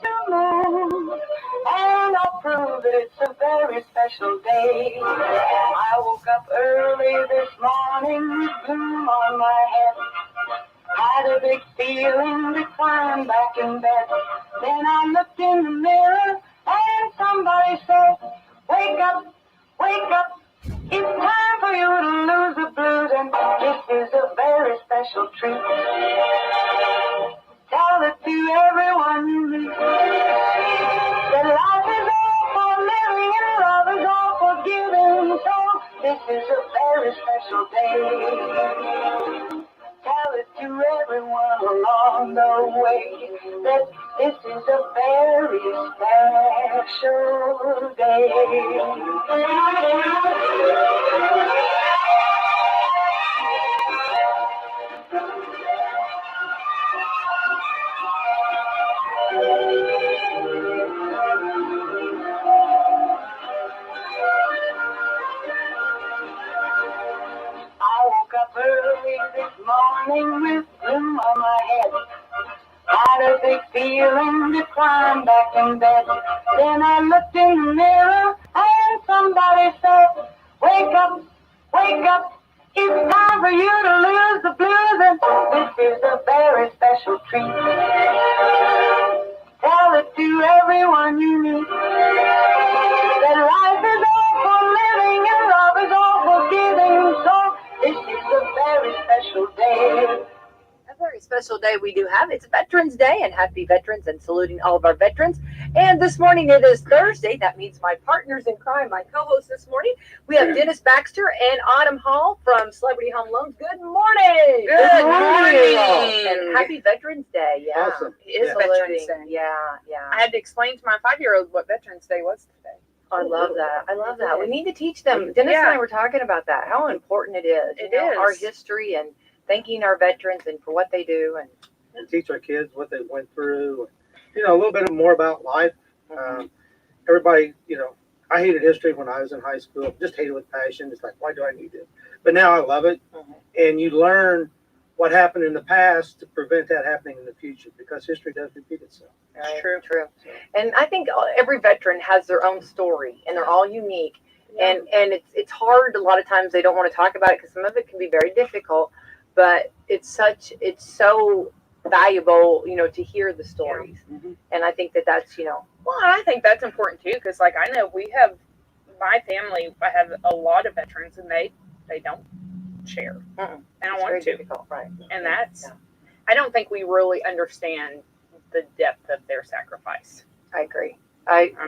gentlemen, and I'll prove that it's a very special day. I woke up early this morning with gloom on my head. Had a big feeling to climb back in bed. Then I looked in the mirror and somebody said, wake up, wake up. It's time for you to lose the blues, and this is a very special treat. Tell it to everyone you meet. That life is all for living and love is all for giving. So this is a very special day. Tell it to everyone along the way that this is a very special day. I woke up early this morning with gloom on my head. Had a big feeling to climb back in bed. Then I looked in the mirror and somebody said, wake up, wake up. It's time for you to lose the blues, and this is a very special treat. Tell it to everyone you meet that life is all for living and love is all for giving. So this is a very special day. A very special day we do have. It's Veterans Day, and happy veterans, and saluting all of our veterans. And this morning it is Thursday. That means my partners in crime, my co-host this morning, we have Dennis Baxter and Autumn Hall from Celebrity Home Loans. Good morning. Good morning. And happy Veterans Day. Yeah. Awesome. It is Veterans Day. Yeah. I had to explain to my 5-year-old what Veterans Day was today. I love that. I love that. We need to teach them. Dennis and I were talking about that, how important it is. It is. Our history and thanking our veterans and for what they do. And teach our kids what they went through. A little bit more about life. Everybody, I hated history when I was in high school. Just hated it with passion. It's like, why do I need it? But now I love it. And you learn what happened in the past to prevent that happening in the future, because history does repeat itself. Right? True. And I think every veteran has their own story, and they're all unique. Yeah. And it's hard. A lot of times they don't want to talk about it because some of it can be very difficult. But it's so valuable, to hear the stories. Mm-hmm. And I think that's, Well, I think that's important too, because I know we have, my family, I have a lot of veterans, and they don't share. Mm-mm. They don't want to. Difficult, right? And I don't think we really understand the depth of their sacrifice. I agree.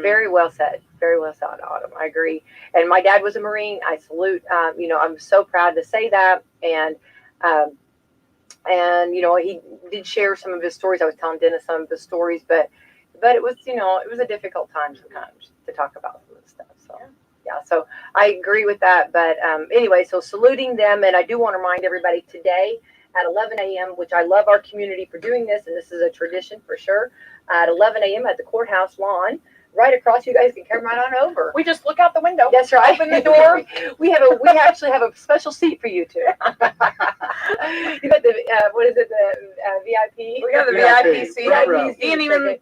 Very well said. Very well said, Autumn. I agree. And my dad was a Marine. I salute. I'm so proud to say that. And he did share some of his stories. I was telling Dennis some of his stories, but it was, it was a difficult time sometimes to talk about some of the stuff. So, so I agree with that. But anyway, so saluting them. And I do want to remind everybody today at 11 a.m., which I love our community for doing this, and this is a tradition for sure, at 11 a.m. at the courthouse lawn. Right across, you guys can come right on over. We just look out the window. That's right. Open the door. We actually have a special seat for you two. You got the what is it? The VIP. We got the VIP seat. And even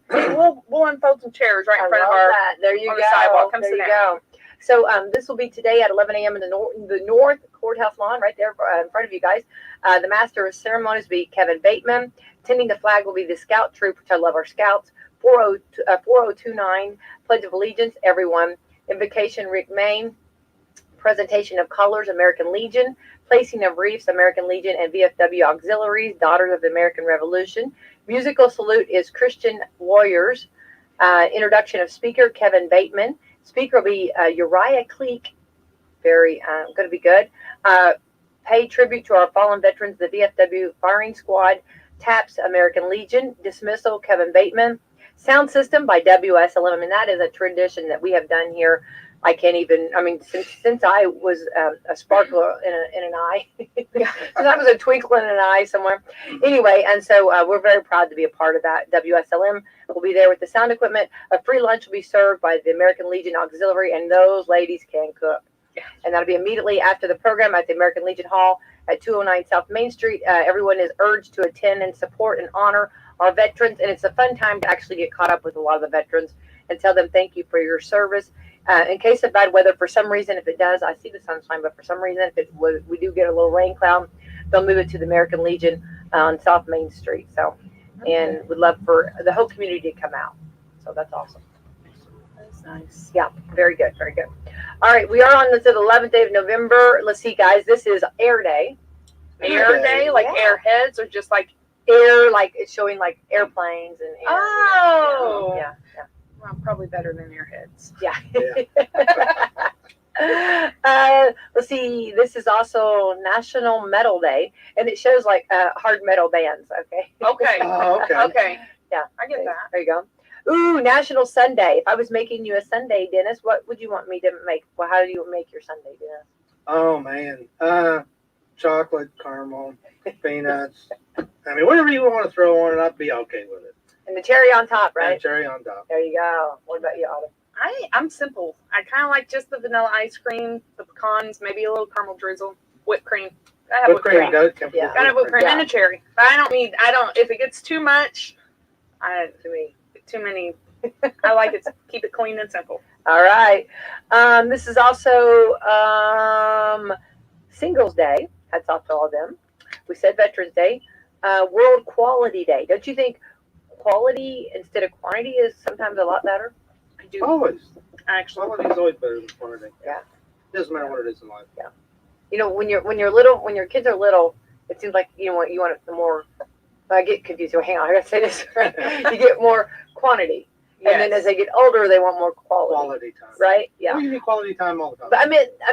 we'll unfold some chairs right in front of our. There you on go. The sidewalk. Come there sit you down. go. So this will be today at 11 a.m. in the North Courthouse lawn, right there in front of you guys. The Master of Ceremonies will be Kevin Bateman. Tending the flag will be the Scout Troop, which I love our Scouts. 4029, Pledge of Allegiance, everyone. Invocation, Rick Main. Presentation of Colors, American Legion. Placing of Wreaths, American Legion and VFW Auxiliaries, Daughters of the American Revolution. Musical salute is Christian Warriors. Introduction of speaker, Kevin Bateman. Speaker will be Uriah Cleek. Very going to be good. Pay tribute to our fallen veterans, the VFW Firing Squad. Taps, American Legion. Dismissal, Kevin Bateman. Sound system by WSLM, and that is a tradition that we have done here. I can't even, since I was a sparkle in an eye, since I was a twinkle in an eye somewhere. Anyway, and so we're very proud to be a part of that. WSLM will be there with the sound equipment. A free lunch will be served by the American Legion Auxiliary, and those ladies can cook. And that'll be immediately after the program at the American Legion Hall at 209 South Main Street. Everyone is urged to attend and support and honor our veterans, and it's a fun time to actually get caught up with a lot of the veterans and tell them thank you for your service. In case of bad weather, for some reason, if it does, I see the sunshine, but for some reason, if we do get a little rain cloud, they'll move it to the American Legion on South Main Street. So, and would love for the whole community to come out. So that's awesome. That's nice. Yeah, very good, very good. All right, we are on the 11th day of November. Let's see, guys, this is Air Day. Air Day, like Yeah. airheads, or just like Air, like it's showing like airplanes and air. Oh. Yeah, well, probably better than airheads. yeah. Yeah. Let's see, this is also National Metal Day, and it shows like hard metal bands. Okay. Okay. Oh, okay. Okay. Yeah, I get that. there you go. Ooh, National Sundae. If I was making you a sundae, Dennis, what would you want me to make? Well, how do you make your sundae, Dennis? Oh man. Chocolate, caramel, peanuts. I mean, whatever you want to throw on it, I'd be okay with it. And the cherry on top, right? And cherry on top. There you go. What about you, Autumn? I'm simple. I kind of like just the vanilla ice cream, the pecans, maybe a little caramel drizzle, whipped cream. I have Whipped cream does come Yeah. with Gotta have whipped cream Yeah. and a cherry. But I don't, if it gets too much, too many. I like it to keep it clean and simple. All right. This is also Singles Day. Hats off to all of them. We said Veterans Day. World Quality Day. Don't you think quality instead of quantity is sometimes a lot better? I do Always. actually. Quality is always better than quantity. Yeah. Doesn't matter what it is in life. You know, when you're little, when your kids are little, it seems like you want the more. I get confused. So hang on, I gotta say this. You get more quantity, and then as they get older, they want more quality. Quality time. Right? Yeah. We need quality time all the time. But I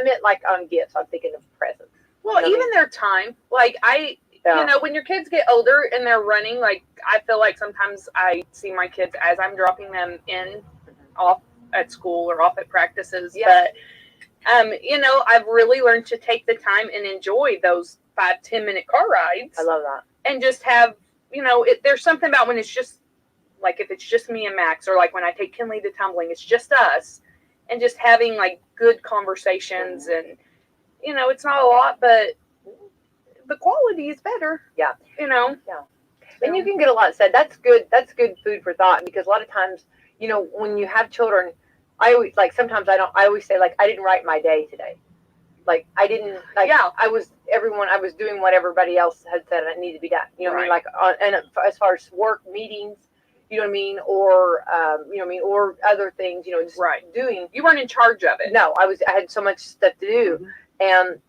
meant like on gifts. I'm thinking of presents. Well, You know, even their time, like Yeah. you know, when your kids get older and they're running, like I feel like sometimes I see my kids as I'm dropping them in off at school or off at practices. Yeah. But you know, I've really learned to take the time and enjoy those 5-10 minute car rides I love that. and just have, you know, there's something about when it's just like if it's just me and Max, or like when I take Kinley to tumbling, it's just us, and just having like good conversations, and you know, it's not a lot, but the quality is better. Yeah. You know. And you can get a lot said. That's good. That's good food for thought, because a lot of times, you know, when you have children, I always like sometimes I always say like I didn't write my day today. Like I didn't like Yeah. I was doing what everybody else had said it needed to be done. You know what I mean? Right. Like and as far as work meetings, you know what I mean, or you know what I mean, or other things, you know, just Right. doing. You weren't in charge of it. No, I had so much stuff to do, and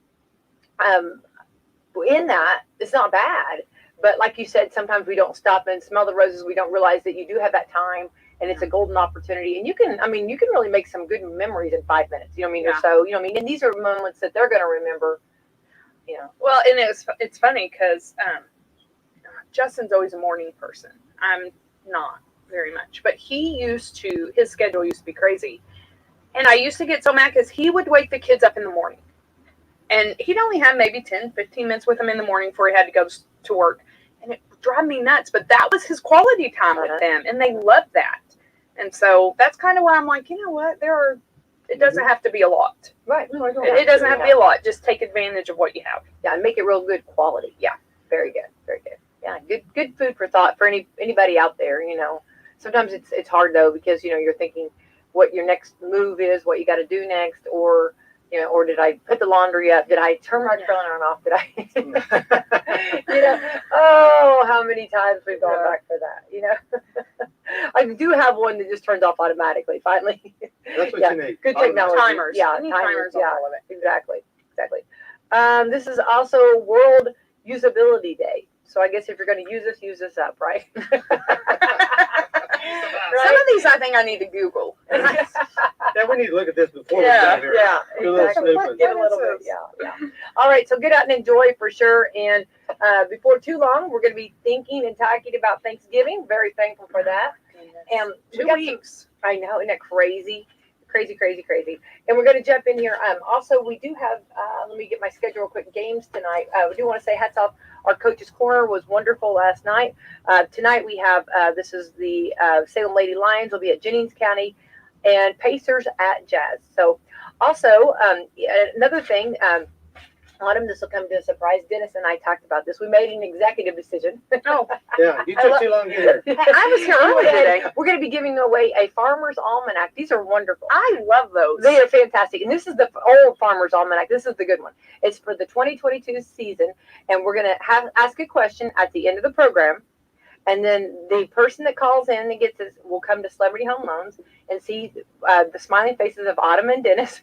in that it's not bad. But like you said, sometimes we don't stop and smell the roses. We don't realize that you do have that time, and it's a golden opportunity. And you can really make some good memories in 5 minutes. You know what I mean? Yeah. Or so, you know what I mean? And these are moments that they're going to remember. You know. Well, and it's funny because Justin's always a morning person. I'm not very much, but his schedule used to be crazy, and I used to get so mad because he would wake the kids up in the morning, and he'd only have maybe 10-15 minutes with them in the morning before he had to go to work, and it would drive me nuts. But that was his quality time with them, and they loved that. And so that's kind of where I'm like, you know what, it doesn't have to be a lot. Right. It doesn't have to be a lot. Just take advantage of what you have. Yeah, and make it real good quality. Yeah, very good, very good. Yeah, good food for thought for anybody out there. You know, sometimes it's hard though, because you know you're thinking what your next move is, what you got to do next, or you know, or did I put the laundry up? Did I turn my trailer off? Did I? You know, oh, how many times we've gone back for that. You know, I do have one that just turns off automatically. Finally, That's what Yeah. you need. good Automatic. technology. Timers. Yeah, You need timers. timers on Yeah, all of it. exactly. This is also World Usability Day. So I guess if you're going to use this up, right? Some of these I think I need to Google. Yeah, we need to look at this before we Yeah, get here. Yeah, Do a little exactly. snooping. Get a little bit, yeah. All right, so get out and enjoy for sure. And before too long, we're going to be thinking and talking about Thanksgiving. Very thankful for that. And we 2 got weeks. I know, isn't that crazy? Crazy. And we're going to jump in here. Also, we do have, let me get my schedule real quick, games tonight. We do want to say hats off. Our Coach's Corner was wonderful last night. Tonight we have, this is the Salem Lady Lions will be at Jennings County, and Pacers at Jazz. So also, another thing, Autumn, this will come to a surprise. Dennis and I talked about this. We made an executive decision. Oh, Yeah, you took too long to get here. I was here early today. We're going to be giving away a Farmer's Almanac. These are wonderful. I love those. They are fantastic. And this is the old Farmer's Almanac. This is the good one. It's for the 2022 season. And we're going to ask a question at the end of the program. And then the person that calls in and gets this will come to Celebrity Home Loans and see the smiling faces of Autumn and Dennis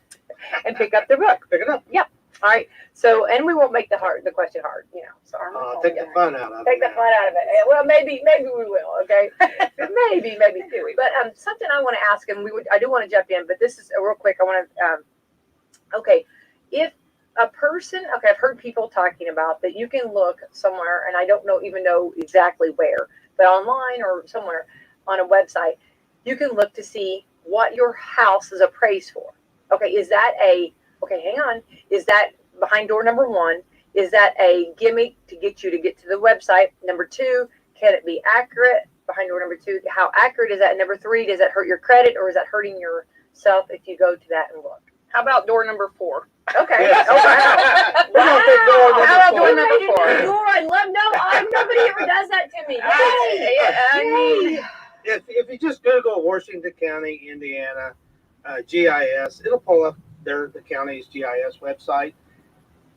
and pick up their book. Pick it up. Yep. All right. So, and we won't make the question hard, you know. So Take the fun out of it. take the fun out of it. Well, maybe we will. Okay. maybe. But something I want to ask, and I do want to jump in, but this is real quick. I want to. Okay, if a person, I've heard people talking about that you can look somewhere, and I don't even know exactly where, but online or somewhere on a website, you can look to see what your house is appraised for. Okay, hang on. Is that behind door number 1? Is that a gimmick to get to the website? Number 2, can it be accurate? Behind door number 2, how accurate is that? Number 3, does that hurt your credit or is that hurting yourself if you go to that and look? How about door number 4? Okay. Yes. Oh, wow. We're gonna pick door number How about 4. door number 4? Door, I love nobody ever does that to me. Yay. If you just Google Washington County, Indiana, GIS, it'll pull up the county's GIS website.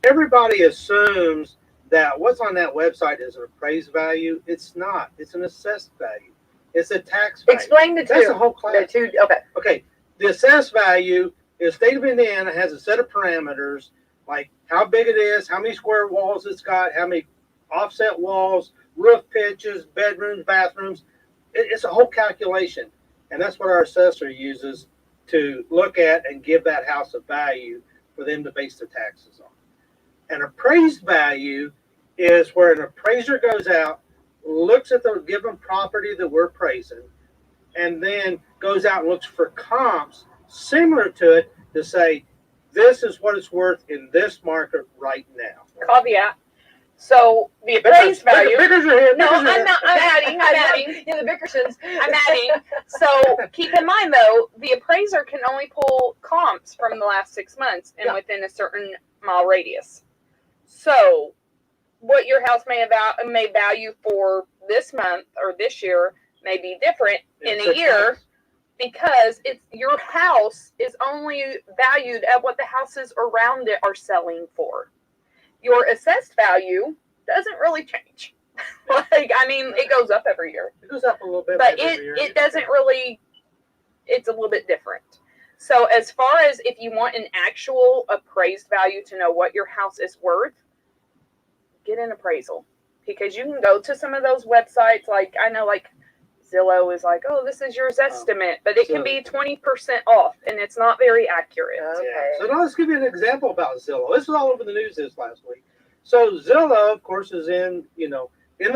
Everybody assumes that what's on that website is an appraised value. It's not. It's an assessed value. It's a tax value. Explain the two. That's the whole class. The two. Okay. Okay. The assessed value is state of Indiana has a set of parameters like how big it is, how many square walls it's got, how many offset walls, roof pitches, bedrooms, bathrooms. It's a whole calculation. And that's what our assessor uses to look at and give that house a value for them to base their taxes on. An appraised value is where an appraiser goes out, looks at the given property that we're appraising, and then goes out and looks for comps similar to it to say, this is what it's worth in this market right now. Caveat. So the appraised value. Bickers are here. No, Bickers are I'm here. not. I'm adding. Yeah, the Bickersons. I'm adding. So keep in mind though, the appraiser can only pull comps from the last 6 months and within a certain mile radius. So what your house may value for this month or this year may be different in a year because your house is only valued at what the houses around it are selling for. Your assessed value doesn't really change. It goes up every year. It goes up a little bit. But every year. it doesn't really, it's a little bit different. So as far as if you want an actual appraised value to know what your house is worth, get an appraisal. Because you can go to some of those websites, like Zillow is like, oh, this is your estimate, but it can be 20% off, and it's not very accurate. Okay. Yeah. So now let's give you an example about Zillow. This was all over the news this last week. So Zillow, of course, is in the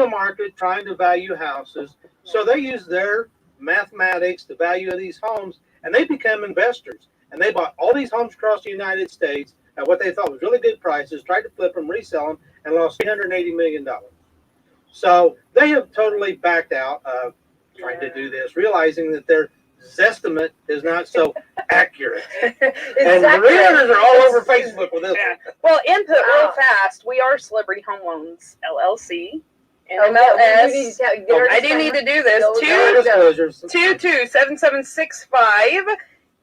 market trying to value houses. So they use their mathematics to value these homes, and they become investors. And they bought all these homes across the United States at what they thought was really good prices, tried to flip them, resell them, and lost $380 million. So they have totally backed out of trying to do this, realizing that their estimate is not so accurate. And the realtors are all over Facebook with this one. Well, input real fast. We are Celebrity Home Loans, LLC. NMLS. I do need to do this. 222-7765.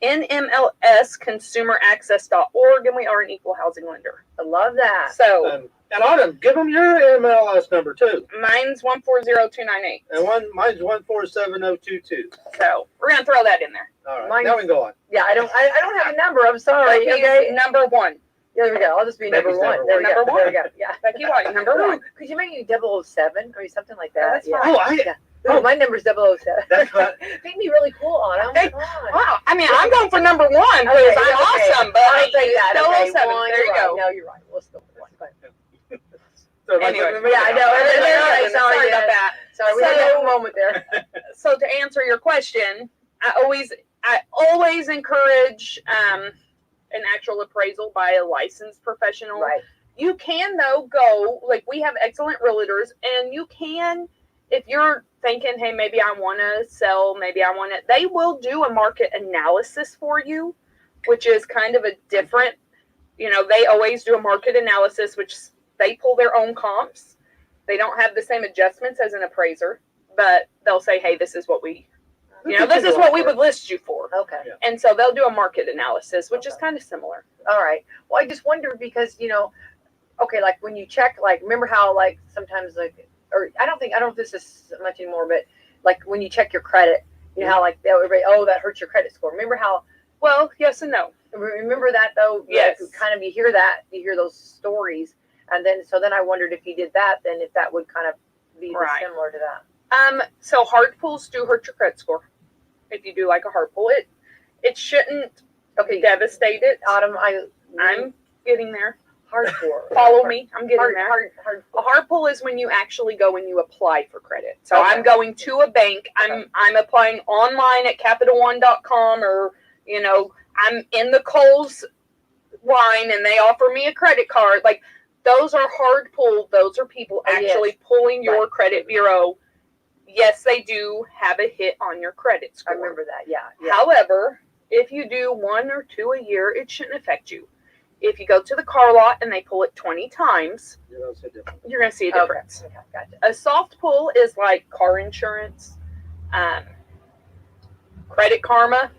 NMLS consumeraccess.org, and we are an equal housing lender. I love that. So, and Autumn, give them your MLS number too. Mine's 140298. And mine's 147022. So we're gonna throw that in there. All right, now we can go on. Yeah, I don't have a number. I'm sorry. Okay, number 1. Yeah, there we go. I'll just be number 1. There we go. Number 1. There we go. Yeah. Becky White, number 1. Could you make it 007 or something like that? Yeah, that's fine. Oh, my number's 007. That's what. Make me really cool on it. Hey, wow. I'm going for number 1 because I'm awesome, but I'll take that. 007. Okay, there you go. No, you're right. We'll still one. So Anyway, I know. Sorry about that. Sorry, we had a moment there. So to answer your question, I always encourage an actual appraisal by a licensed professional. Right. You can though go, like we have excellent realtors, and you can, if you're thinking, hey, maybe I want to sell, maybe I want to, they will do a market analysis for you, which is kind of a different You know, they always do a market analysis, which they pull their own comps. They don't have the same adjustments as an appraiser, but they'll say, hey, this is what we, you know, this is what we would list you for. Okay. Yeah. And so they'll do a market analysis, which is kind of similar. All right. Well, I just wonder because, you know, okay, like when you check, like, remember how, like, sometimes, like, or I don't know if this is much anymore, but like when you check your credit, you know how, like, everybody, oh, that hurts your credit score. Remember how, Well, yes and no. remember that though? Yes. Like, kind of, you hear those stories. And then, so then I wondered if you did that, then if that would kind of be Right. similar to that. So hard pulls do hurt your credit score. If you do like a hard pull, it shouldn't devastate it. Autumn, I'm getting there. hard for. Follow me. I'm getting there. Hard. A hard pull is when you actually go and you apply for credit. So Okay. I'm going to a bank. I'm applying online at CapitalOne.com, or, you know, I'm in the Kohl's line and they offer me a credit card. Like, those are hard pull. Those are people actually pulling your credit bureau. Yes, they do have a hit on your credit I score. remember that. Yeah. However, if you do 1 or 2 a year, it shouldn't affect you. If you go to the car lot and they pull it 20 times, You know, it's a different. you're going to see a difference. Okay, gotcha. A soft pull is like car insurance, Credit Karma.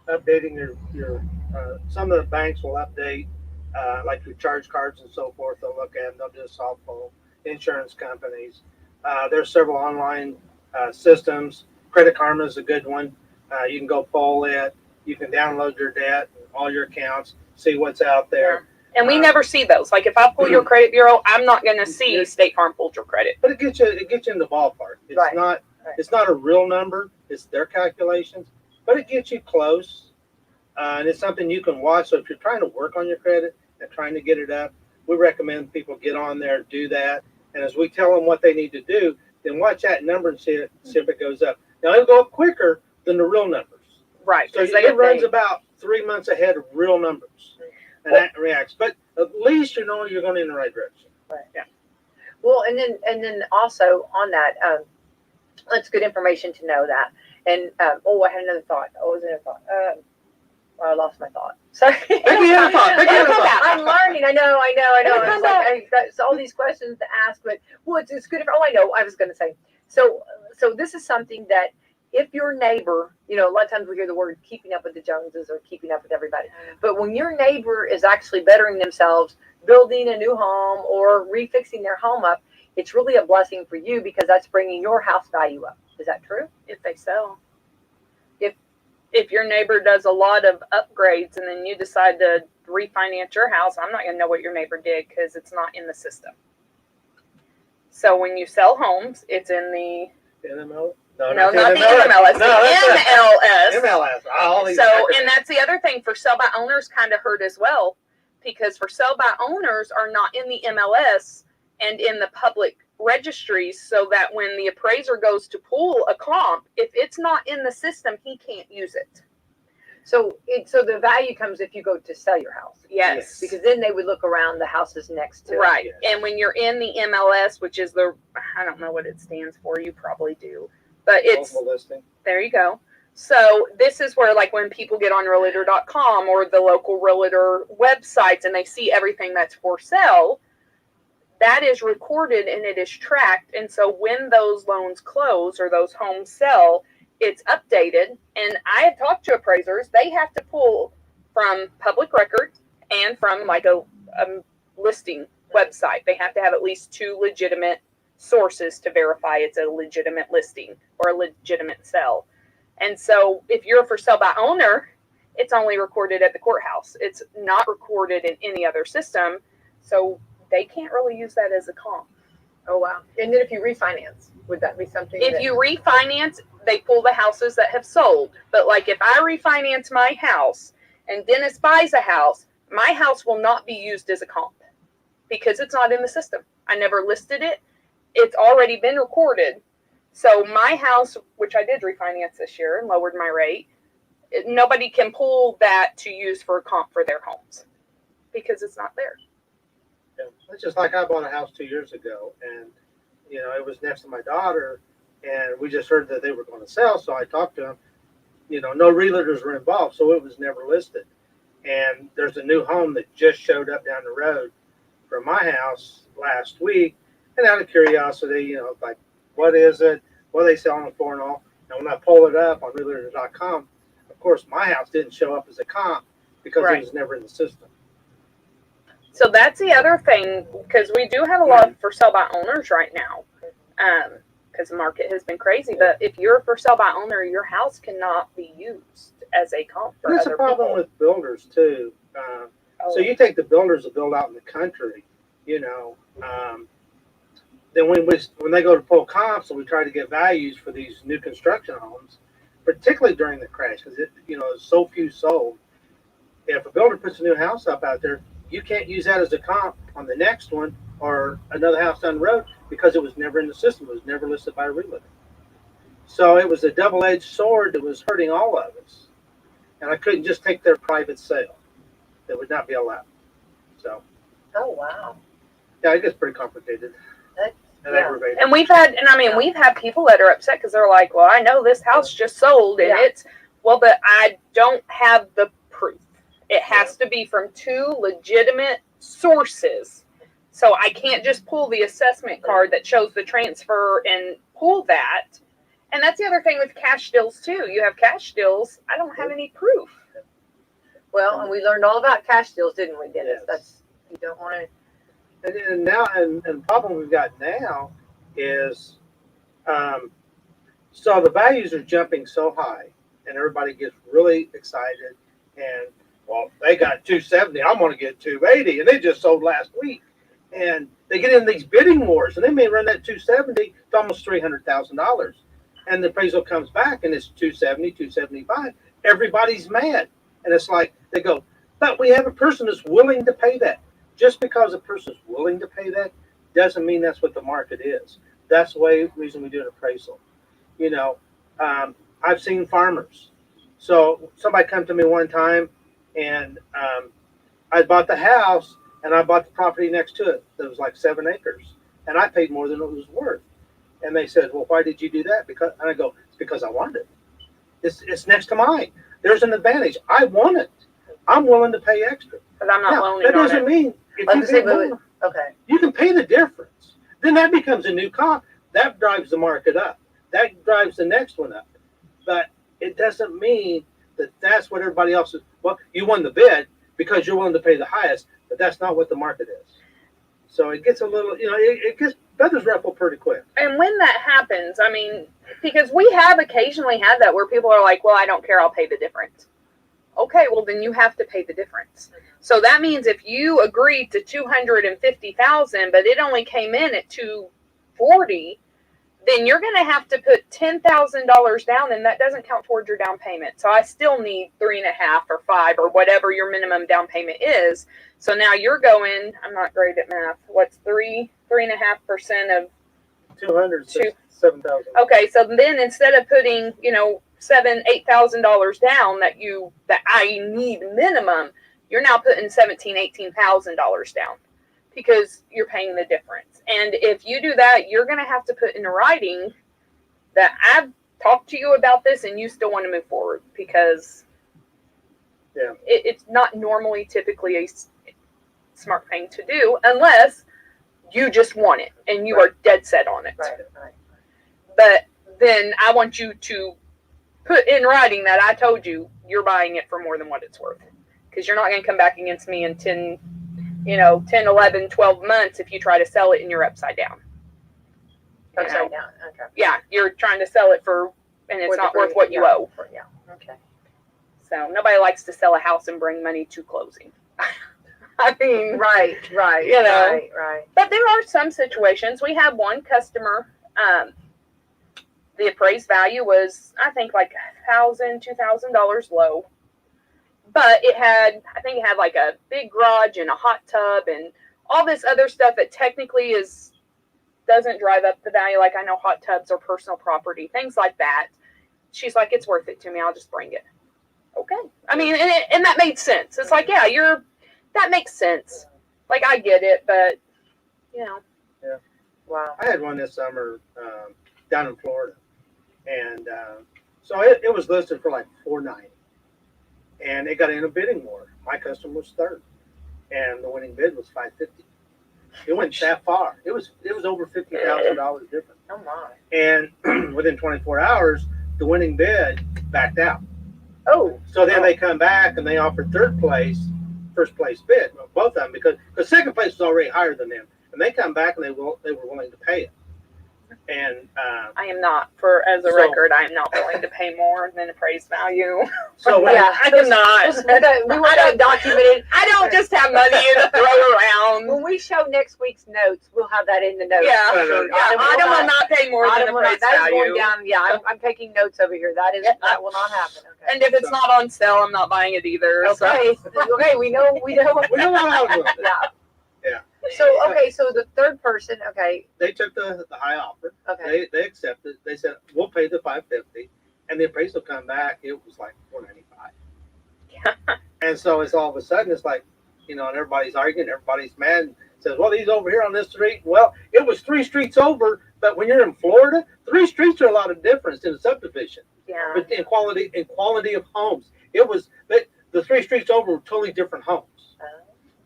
Updating your some of the banks will update like your charge cards and so forth. They'll look at them. They'll do a soft pull. Insurance companies. There's several online systems. Credit Karma is a good one. You can go pull it. You can download your debt, all your accounts, see what's out there. And we never see those. Like, if I pull your credit bureau, I'm not going to see State Farm pulled your credit. But it gets you in the ballpark. It's Right. not it's not a real number. It's their calculations, but it gets you close. And it's something you can watch. So if you're trying to work on your credit and trying to get it up, we recommend people get on there, do that. And as we tell them what they need to do, then watch that number and see if it goes up. Now, it'll go up quicker than the real numbers. Right. So it runs about 3 months ahead of real numbers. And that reacts. But at least you know you're going in the right direction. Right. Yeah. Well, and then also on that, that's good information to know that. And I had another thought. Oh, was another thought? I lost my thought. Sorry. I'm learning. I know. It's like it's all these questions to ask, but it's good. I know. I was going to say. So this is something that if your neighbor, you know, a lot of times we hear the word keeping up with the Joneses or keeping up with everybody, but when your neighbor is actually bettering themselves, building a new home or refixing their home up, it's really a blessing for you because that's bringing your house value up. Is that true? If they sell. If your neighbor does a lot of upgrades and then you decide to refinance your house, I'm not going to know what your neighbor did because it's not in the system. So when you sell homes, it's in the NML? No, not the MLS. The MLS. MLS. And that's the other thing for sell by owners kind of hurt as well, because for sell by owners are not in the MLS and in the public registries, so that when the appraiser goes to pull a comp, if it's not in the system, he can't use it. So the value comes if you go to sell your house. Yes. Because then they would look around the houses next to it. Right. Yes. And when you're in the MLS, which is I don't know what it stands for, you probably do, but it's listing. There you go. So this is where, like, when people get on realtor.com or the local realtor websites and they see everything that's for sale, that is recorded and it is tracked. And so when those loans close or those homes sell, it's updated. And I have talked to appraisers. They have to pull from public record and from like a listing website. They have to have at least 2 legitimate sources to verify it's a legitimate listing or a legitimate sell. And so if you're a for sale by owner, it's only recorded at the courthouse. It's not recorded in any other system. So they can't really use that as a comp. Oh, wow. And then if you refinance, would that be something? If you refinance, they pull the houses that have sold. But like if I refinance my house and Dennis buys a house, my house will not be used as a comp because it's not in the system. I never listed it. It's already been recorded. So my house, which I did refinance this year and lowered my rate, nobody can pull that to use for a comp for their homes because it's not there. Yeah. It's just like I bought a house 2 years ago, and you know it was next to my daughter, and we just heard that they were going to sell. So I talked to them. You know, no realtors were involved, so it was never listed. And there's a new home that just showed up down the road from my house last week. And out of curiosity, like, what is it? What are they selling it for and all? And when I pull it up on realtor.com, of course, my house didn't show up as a comp because Right. it was never in the system. So that's the other thing, because we do have a lot of for sale by owners right now, because the market has been crazy. But if you're a for sale by owner, your house cannot be used as a comp for And that's other a problem people. with builders too. So you take the builders that build out in the country, then when they go to pull comps and we try to get values for these new construction homes, particularly during the crash, because so few sold. If a builder puts a new house up out there, you can't use that as a comp on the next one or another house down the road because it was never in the system. It was never listed by a realtor. So it was a double-edged sword that was hurting all of us. And I couldn't just take their private sale. That would not be allowed. So, Oh, wow. yeah, it gets pretty complicated. And Yeah. aggravating. And we've had people that are upset because they're like, well, I know this house just sold and Yeah. but I don't have the proof. It has to be from two legitimate sources. So I can't just pull the assessment card that shows the transfer and pull that. And that's the other thing with cash deals too. You have cash deals. I don't have any proof. Well, and we learned all about cash deals, didn't we, Dennis? Yes. That's, you don't want to. And now, and the problem we've got now is, so the values are jumping so high, and everybody gets really excited. And well, they got 270. I'm going to get 280, and they just sold last week. And they get in these bidding wars, and they may run that 270 to almost $300,000. And the appraisal comes back, and it's 270, 275. Everybody's mad, and it's like they go, but we have a person that's willing to pay that. Just because a person is willing to pay that doesn't mean that's what the market is. That's the reason we do an appraisal. I've seen farmers. So somebody come to me one time, and I bought the house, and I bought the property next to it. That was like 7 acres, and I paid more than it was worth. And they said, well, why did you do that? And I go, it's because I wanted it. It's next to mine. There's an advantage. I want it. I'm willing to pay extra. Because I'm not Now, loaning that on doesn't it. mean if Like you I say, get more, okay. you can pay the difference. Then that becomes a new comp. That drives the market up. That drives the next one up. But it doesn't mean that that's what everybody else is. Well, you won the bid because you're willing to pay the highest, but that's not what the market is. So it gets a little, it gets feathers ruffled pretty quick. And when that happens, because we have occasionally had that where people are like, well, I don't care, I'll pay the difference. Okay, well then you have to pay the difference. So that means if you agreed to $250,000, but it only came in at $240,000, then you're going to have to put $10,000 down, and that doesn't count towards your down payment. So I still need 3.5 or 5 or whatever your minimum down payment is. So now you're going. I'm not great at math. What's 3.5% of 207,000. Okay, so then instead of putting, $7,000-$8,000 down that I need minimum, you're now putting $17,000-$18,000 down because you're paying the difference. And if you do that, you're going to have to put in writing that I've talked to you about this and you still want to move forward because it's not normally typically a smart thing to do unless you just want it and you are dead set on it. Right. But then I want you to put in writing that I told you you're buying it for more than what it's worth. Because you're not going to come back against me in 10, 11, 12 months if you try to sell it and you're upside down. Upside down. Okay. Yeah, you're trying to sell it and it's not worth what you owe. Yeah. Okay. So nobody likes to sell a house and bring money to closing. Right. Right. But there are some situations. We had one customer, the appraised value was, I think, like $1,000, $2,000 low. But it had like a big garage and a hot tub and all this other stuff that technically doesn't drive up the value. Like I know hot tubs are personal property, things like that. She's like, it's worth it to me. I'll just bring it. Okay. And that made sense. It's like, yeah, that makes sense. Like I get it, but Yeah. Wow. I had one this summer down in Florida, and so it was listed for like $490, and it got in a bidding war My customer was third, and the winning bid was $550. It went that far. It was over $50,000 difference. Oh my. And within 24 hours, the winning bid backed out. Oh. So then they come back and they offered third place, first place bid, both of them, because second place was already higher than them. And they come back and they were willing to pay it. And I am not, as a record, I am not willing to pay more than appraised value. so Yeah. I am not. We want that documented. I don't just have money to throw around. When we show next week's notes, we'll have that in the notes. Yeah, Autumn Autumn will not pay more than appraised that is value. going down. Yeah, I'm taking notes over here. That will not happen. Okay. And if it's not on sale, I'm not buying it either. Okay. Okay. We know. we know how it went. Yeah. Yeah. So okay. So the third person. Okay. They took the high offer. Okay. They accepted. They said we'll pay the $550, and the appraisal come back. It was like $495. And so it's all of a sudden it's like, and everybody's arguing, everybody's mad. And says, well, he's over here on this street. Well, it was 3 streets over, but when you're in Florida, 3 streets are a lot of difference in a subdivision. Yeah. But in quality of homes, it was the 3 streets over were totally different homes.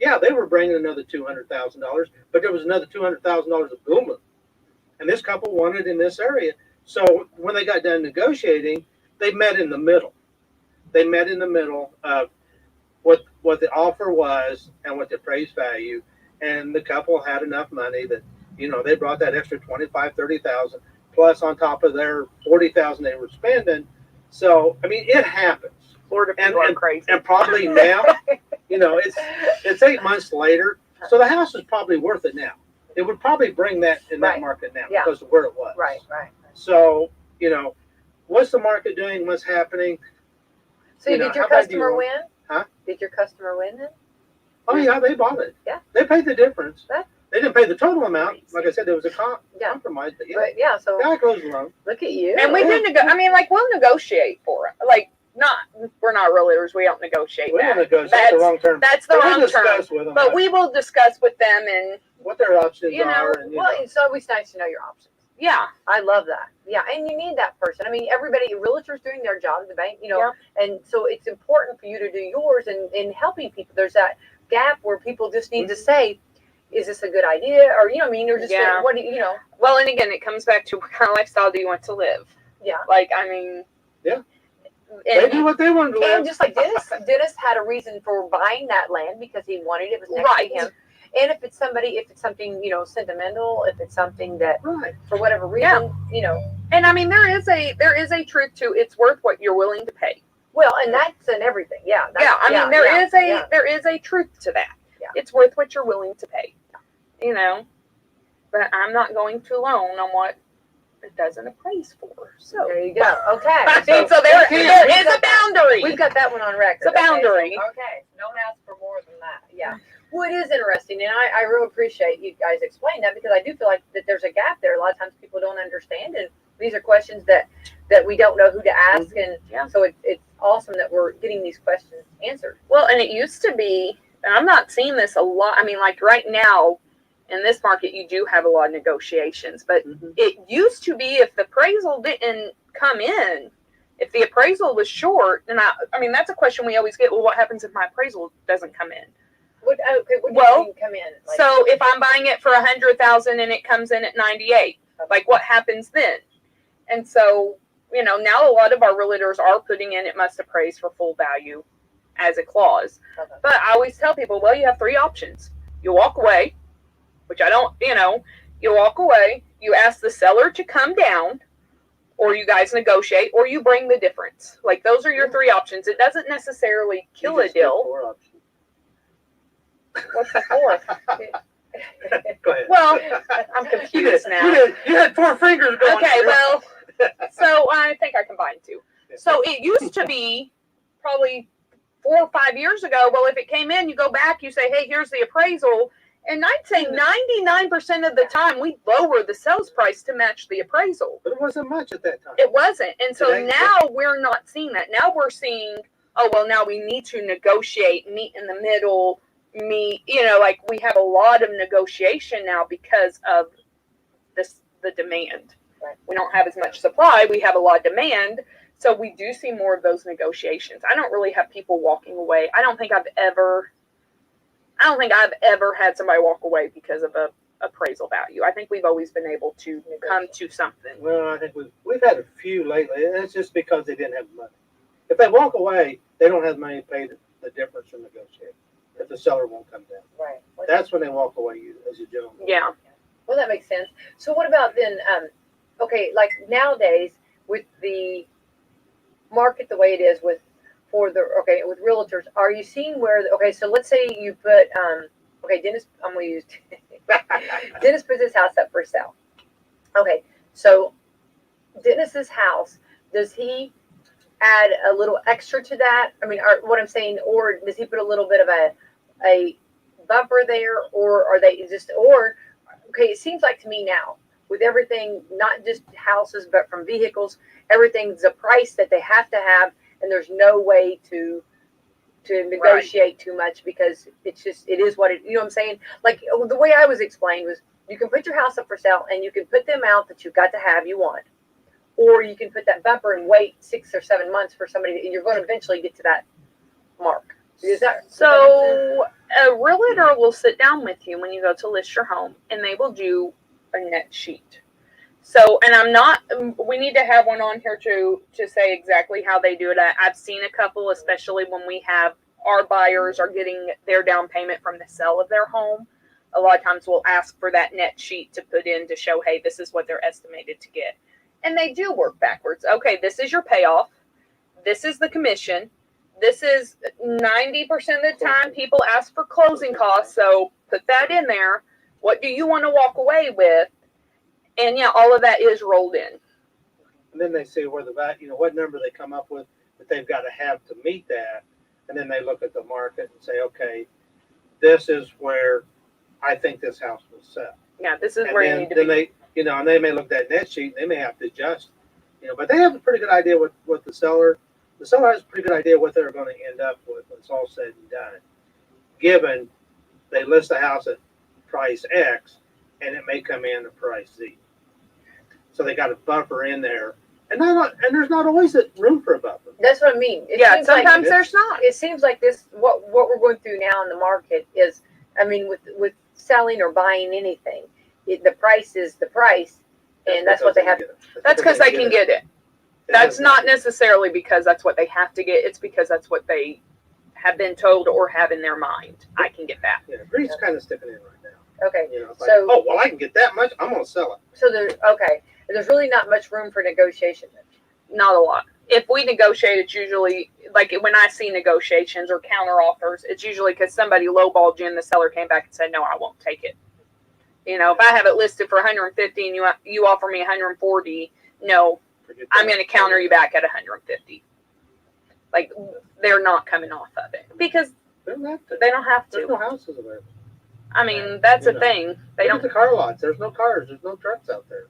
Yeah, they were bringing another $200,000, but there was another $200,000 of booming. And this couple wanted in this area. So when they got done negotiating, they met in the middle. They met in the middle of what the offer was and what the appraised value. And the couple had enough money that, they brought that extra $25,000, $30,000 plus on top of their $40,000 they were spending. So, I mean, it happens. Florida people are crazy. And probably now, it's 8 months later. So the house is probably worth it now. It would probably bring that in that market now because of where it was. Right. So, what's the market doing? What's happening? So did your customer win? Huh? Did your customer win then? Oh, yeah, they bought it. Yeah. They paid the difference. Yeah. They didn't pay the total amount. Like I said, there was a compromise. But yeah, so God goes along. look at you. And we do we'll negotiate for it. Like, we're not realtors. We don't negotiate. We don't negotiate. That's the wrong term. That's the wrong term. With them, but we will discuss with them and what their options are. And, it's always nice to know your options. Yeah. I love that. Yeah, and you need that person. I mean, realtors doing their job, the bank, and so it's important for you to do yours and in helping people. There's that gap where people just need to say, is this a good idea? Or, or just what do you. Well, and again, it comes back to what kind of lifestyle do you want to live? Yeah. Like, I mean. Yeah. They do what they want to live. And just like Dennis had a reason for buying that land because he wanted it. It was next to him. And if it's something, sentimental, if it's something that for whatever reason, And I mean, there is a truth to it's worth what you're willing to pay. Well, and that's in everything. Yeah. There is a truth to that. Yeah. It's worth what you're willing to pay. But I'm not going too loan on what it doesn't appraise for. So there you go. Okay. So there is a boundary. We've got that one on record. It's a boundary. Okay. Don't ask for more than that. Yeah. Well, it is interesting, and I really appreciate you guys explaining that because I do feel like that there's a gap there. A lot of times people don't understand, and these are questions that we don't know who to ask, and so it's awesome that we're getting these questions answered. Well, and it used to be, and I'm not seeing this a lot. I mean, like right now in this market, you do have a lot of negotiations, but it used to be if the appraisal didn't come in, if the appraisal was short, and I mean that's a question we always get. Well, what happens if my appraisal doesn't come in? What do you mean come in? Like, so if I'm buying it for $100,000 and it comes in at 98, like what happens then? And so, now a lot of our realtors are putting in it must appraise for full value as a clause. Okay. But I always tell people, well, you have 3 options. You walk away, which I don't, you walk away, you ask the seller to come down, or you guys negotiate, or you bring the difference. Like those are your 3 options. It doesn't necessarily kill a deal. What's the 4th? Go ahead. Well, I'm confused now. You had 4 fingers going. Okay, well, so I think I combined 2. So it used to be probably 4 or 5 years ago. Well, if it came in, you go back, you say, hey, here's the appraisal. And I'd say 99% of the time we lower the sales price to match the appraisal. But it wasn't much at that time. It wasn't. And so now we're not seeing that. Now we're seeing, now we need to negotiate, meet in the middle, like we have a lot of negotiation now because of the demand. Right. We don't have as much supply. We have a lot of demand. So we do see more of those negotiations. I don't really have people walking away. I don't think I've ever had somebody walk away because of a appraisal value. I think we've always been able to come to something. Well, I think we've had a few lately, and it's just because they didn't have the money. If they walk away, they don't have money to pay the difference from negotiating. If the seller won't come down, Right. that's when they walk away. As a gentleman. Yeah. Well, that makes sense. So what about then? Okay, like nowadays with the market the way it is with realtors, are you seeing where? Okay, so let's say you put Dennis. I'm gonna use Dennis puts his house up for sale. Okay, so Dennis's house, does he add a little extra to that? I mean, what I'm saying, or does he put a little bit of a bumper there, or are they just okay? It seems like to me now with everything, not just houses, but from vehicles, everything's a price that they have to have, and there's no way to negotiate too much because it is what it. You know what I'm saying? Like the way I was explained was, you can put your house up for sale and you can put the amount that you've got to have you want, or you can put that bumper and wait 6 or 7 months for somebody, and you're going to eventually get to that mark. Does that So a realtor will sit down with you when you go to list your home, and they will do a net sheet. So, and we need to have one on here to say exactly how they do it. I've seen a couple, especially when we have our buyers are getting their down payment from the sale of their home. A lot of times we'll ask for that net sheet to put in to show, hey, this is what they're estimated to get. And they do work backwards. Okay, this is your payoff. This is the commission. This is 90% of the time people ask for closing costs. So put that in there. What do you want to walk away with? And yeah, all of that is rolled in. And then they say where the value, what number they come up with that they've got to have to meet that. And then they look at the market and say, okay, this is where I think this house will sell. Yeah, this is And where then, you need to then be. and they may look at that net sheet and they may have to adjust, but they have a pretty good idea what the seller has a pretty good idea what they're going to end up with when it's all said and done. Given they list the house at price X and it may come in at price Z. So they got a buffer in there. And there's not always room for a buffer. That's what I mean. Yeah, sometimes there's not. It seems like this. What we're going through now in the market is, I mean, with selling or buying anything, the price is the price, and that's what they have. That's because they can get it. That's not necessarily because that's what they have to get. It's because that's what they have been told or have in their mind. I can get that. Yeah, Bree's kind of sticking in right now. Okay, It's like, so I can get that much. I'm going to sell it. So there's really not much room for negotiation then. Not a lot. If we negotiate, it's usually, like when I see negotiations or counter offers, it's usually because somebody lowballed you and the seller came back and said, no, I won't take it. If I have it listed for 150 and you offer me 140, no, I'm going to counter you back at 150. Like, they're not coming off of it because they don't have to. There's no houses available. I mean, that's a thing. They Look at the car lots. There's no cars. There's no trucks out there.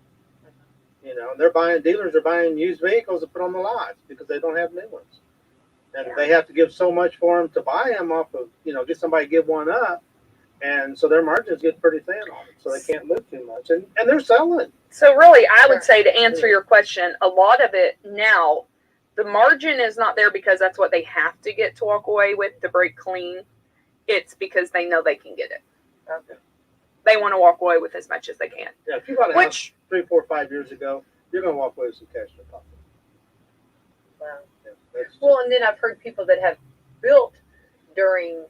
Dealers are buying used vehicles to put on the lots because they don't have new ones. And they have to give so much for them to buy them off of, get somebody to give one up. And so their margins get pretty thin on it. So they can't move too much. And they're selling. So really, I would say to answer your question, a lot of it now, the margin is not there because that's what they have to get to walk away with to break clean. It's because they know they can get it. Okay. They want to walk away with as much as they can. Yeah, if you bought a house 3, 4, 5 years ago, you're going to walk away with some cash in your pocket. Wow. Yeah, well, and then I've heard people that have built during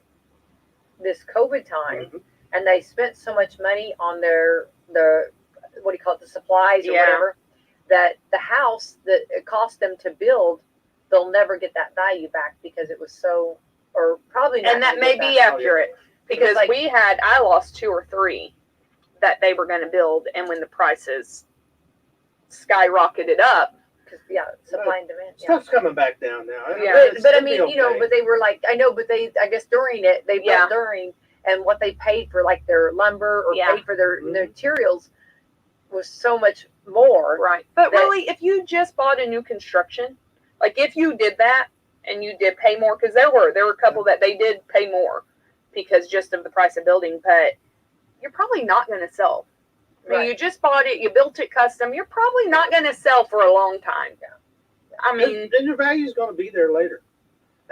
this COVID time, and they spent so much money on the supplies or whatever, that the house that it cost them to build, they'll never get that value back because it was so, or probably not. And that may be accurate. Because I lost 2 or 3 that they were going to build, and when the prices skyrocketed up, supply and demand. Stuff's coming back down now. Yeah, but I mean, but they were like, I know, but I guess during it, they built during, and what they paid for like their lumber or paid for their materials was so much more. Right. But really, if you just bought a new construction, like if you did that and you did pay more, because there were a couple that they did pay more because just of the price of building, but you're probably not going to sell. I mean, you just bought it, you built it custom, you're probably not going to sell for a long time. I mean, and your value is going to be there later.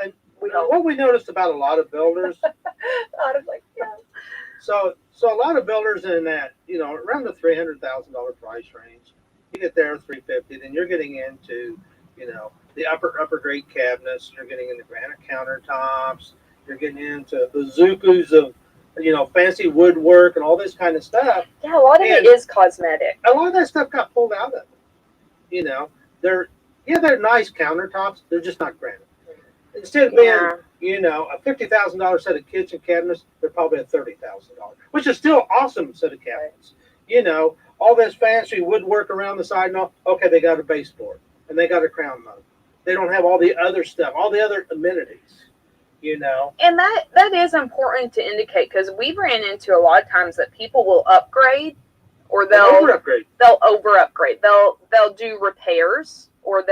And We hope. what we noticed about a lot of builders, I was like, yeah. so a lot of builders in that, around the $300,000 price range, you get there $350,000, then you're getting into, the upper grade cabinets. You're getting into granite countertops. You're getting into bazookas of, fancy woodwork and all this kind of stuff. yeah, a lot of it is cosmetic. A lot of that stuff got pulled out of it. They're nice countertops. They're just not granite. Instead of being, a $50,000 set of kitchen cabinets, they're probably a $30,000, which is still awesome set of cabinets. All this fancy woodwork around the side and all. Okay, they got a baseboard and they got a crown mold. They don't have all the other stuff, all the other amenities. And that is important to indicate, because we've ran into a lot of times that people will upgrade, or they'll over-upgrade. They'll over-upgrade. They'll do repairs, or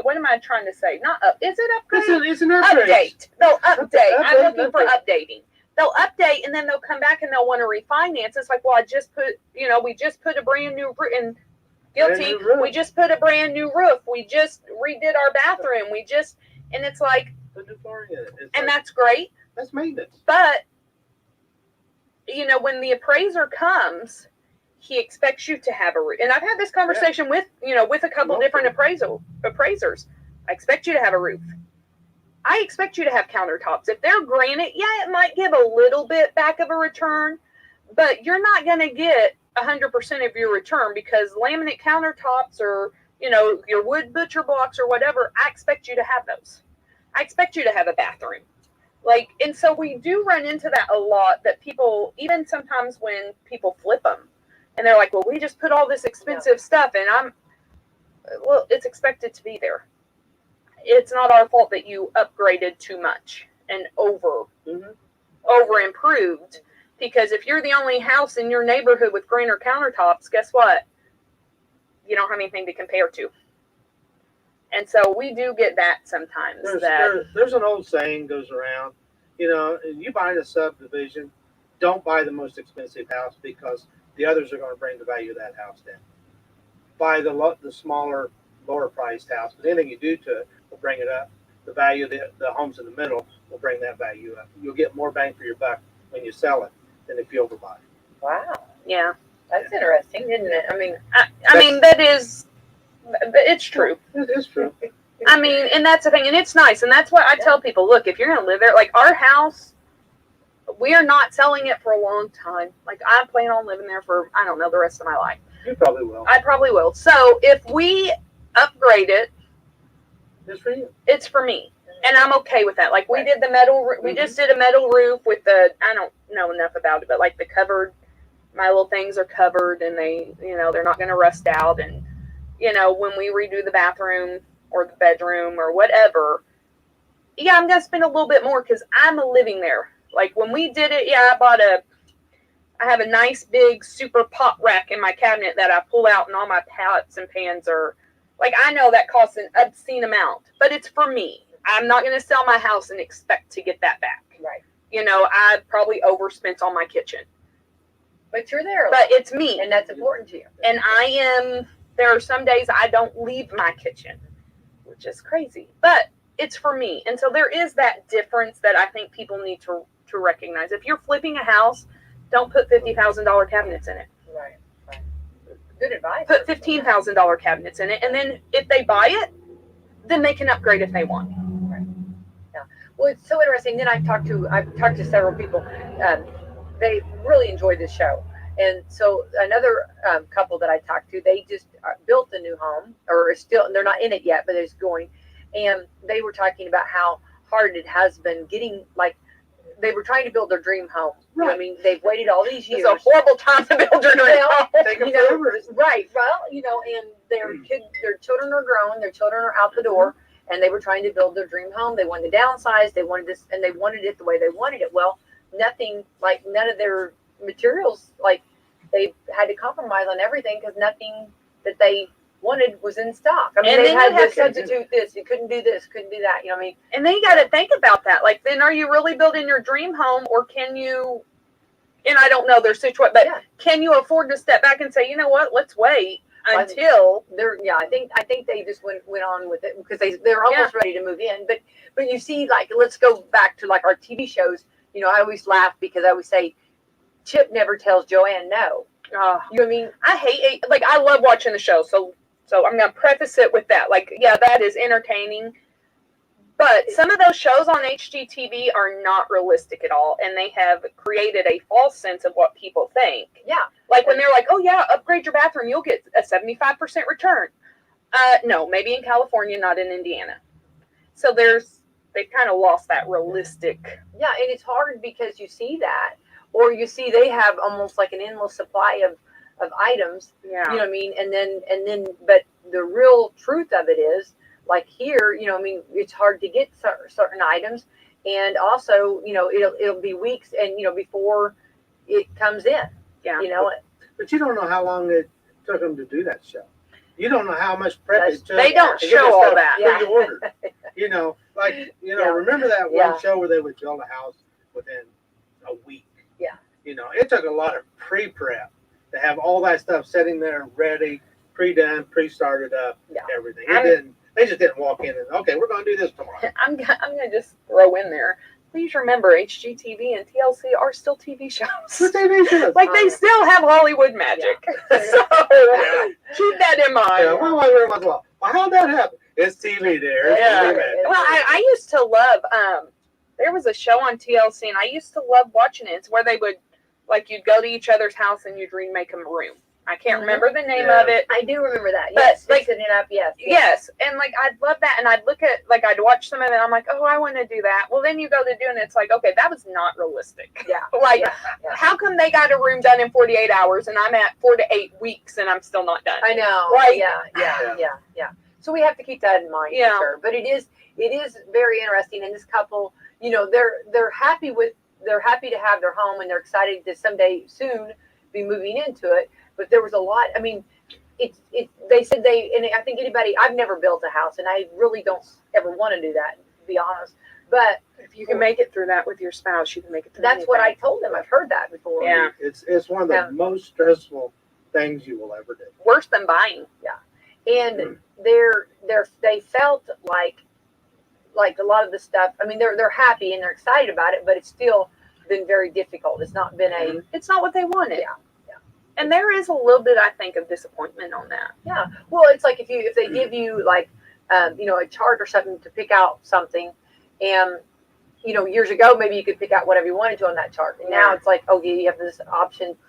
what am I trying to say? Not up. Is it upgrade? It's an upgrade. Update. They'll update. I'm Update, looking for updating. They'll update, and then they'll come back and they'll want to refinance. It's like, well, we just put a brand new roof, and guilty. We just put a brand new roof. We just redid our bathroom. And it's like, and that's great. That's maintenance. But, when the appraiser comes, he expects you to have a roof. And I've had this conversation with a couple different appraisers. I expect you to have a roof. I expect you to have countertops. If they're granite, it might give a little bit back of a return, but you're not going to get 100% of your return, because laminate countertops or, your wood butcher blocks or whatever, I expect you to have those. I expect you to have a bathroom. And so we do run into that a lot, that people, even sometimes when people flip them, and they're like, well, we just put all this expensive stuff, and it's expected to be there. It's not our fault that you upgraded too much and over improved, because if you're the only house in your neighborhood with granite countertops, guess what? You don't have anything to compare to. And so we do get that sometimes. There's an old saying goes around, you buy in a subdivision, don't buy the most expensive house, because the others are going to bring the value of that house down. Buy the smaller, lower priced house, but anything you do to it will bring it up. The value of the homes in the middle will bring that value up. You'll get more bang for your buck when you sell it than if you overbuy. Wow. Yeah. That's interesting, isn't it? I mean, that is, it's true. It is true. I mean, and that's the thing, and it's nice, and that's what I tell people. Look, if you're going to live there, like our house, we are not selling it for a long time. Like, I plan on living there for, I don't know, the rest of my life. You probably will. I probably will. So if we upgrade it, it's for you. It's for me. And I'm okay with that. Like, we did the metal, we just did a metal roof with I don't know enough about it, but like the covered, my little things are covered, and they, they're not going to rust out. And, when we redo the bathroom or the bedroom or whatever, I'm going to spend a little bit more, because I'm living there. Like, when we did it, I have a nice big super pot rack in my cabinet that I pull out, and all my pots and pans are, like, I know that costs an obscene amount, but it's for me. I'm not going to sell my house and expect to get that back. Right. I probably overspent on my kitchen. But you're there. But it's me. And that's important to you. And there are some days I don't leave my kitchen, which is crazy. But it's for me. And so there is that difference that I think people need to recognize. If you're flipping a house, don't put $50,000 cabinets in it. Right. Good advice. Put $15,000 cabinets in it. And then if they buy it, then they can upgrade if they want. Right. Yeah. Well, it's so interesting. Then I've talked to several people. They really enjoyed this show. And so another couple that I talked to, they just built a new home, or they're not in it yet, but it's going. And they were talking about how hard it has been getting, like, they were trying to build their dream home. Right. I mean, they've waited all these years. It's a horrible time to build your dream home. Right. Well, and their children are grown, their children are out the door, and they were trying to build their dream home. They wanted to downsize. They wanted this, and they wanted it the way they wanted it. Well, none of their materials, like, they had to compromise on everything, because nothing that they wanted was in stock. I mean, they had to substitute this. You couldn't do this, couldn't do that. And then you got to think about that. Like, then are you really building your dream home, or can you, and I don't know their situation, but can you afford to step back and say, you know what, let's wait? until I think they just went on with it because they're almost ready to move in. But you see, like, let's go back to like our TV shows. You know, I always laugh because I always say Chip never tells Joanne no. You know what I mean? I hate it. Like, I love watching the show, so I'm gonna preface it with that. Like, yeah, that is entertaining. But some of those shows on HGTV are not realistic at all, and they have created a false sense of what people think. Yeah. Like when they're like, oh yeah, upgrade your bathroom, you'll get a 75% return. No, maybe in California, not in Indiana. So they've kind of lost that realistic. Yeah, and it's hard because you see that, or you see they have almost like an endless supply of items. Yeah. You know what I mean? And then, but the real truth of it is, like here, you know, I mean, it's hard to get certain items, and also, you know, it'll be weeks, and you know, before it comes in. Yeah. You know, But you don't know how long it took them to do that show. You don't know how much prep it took. They don't to get show this all stuff that. pre-ordered. You know, like, you know, Yeah. remember that one Yeah. show where they would build a house within a week? Yeah. You know, it took a lot of pre-prep to have all that stuff sitting there ready, pre-done, pre-started up, everything. It didn't. They just didn't walk in and, okay, we're going to do this tomorrow. I'm gonna just throw in there. Please remember, HGTV and TLC are still TV shows. It's TV shows. Like, they still have Hollywood magic. So keep that in mind. Yeah, well, well, how'd that happen? It's TV there. It's Yeah. TV magic. Well, I used to love, there was a show on TLC, and I used to love watching it. It's where they would, like, you'd go to each other's house and you'd remake them a room. I can't remember the name of it. I do remember that. But, Yes, like, fixing it up. Yes. Yes, and like I'd love that, and I'd look at, like, I'd watch some of it, and I'm like, oh, I want to do that. Well, then you go to doing it, it's like, okay, that was not realistic. Yeah. Like, Yeah. how come they got a room done in 48 hours, and I'm at 4 to 8 weeks, and I'm still not done? I know. Like, Yeah. So we have to keep that in mind, Yeah. for sure. But it is very interesting. And this couple, you know, they're happy to have their home, and they're excited to someday soon be moving into it. But there was a lot. I mean, they said and I think I've never built a house, and I really don't ever want to do that, to be honest. But if you can make it through that with your spouse, you can make it through. that's what I told them. I've heard that before. Yeah. It's one of the most stressful things you will ever do. Worse than buying. And they felt like a lot of the stuff. I mean, they're happy and they're excited about it, but it's still been very difficult. It's not been It's not what they wanted. Yeah. And there is a little bit, I think, of disappointment on that. Yeah. Well, it's like if they give you like you know, a chart or something to pick out something, and you know, years ago maybe you could pick out whatever you wanted to on that chart, and now it's like, okay, you have this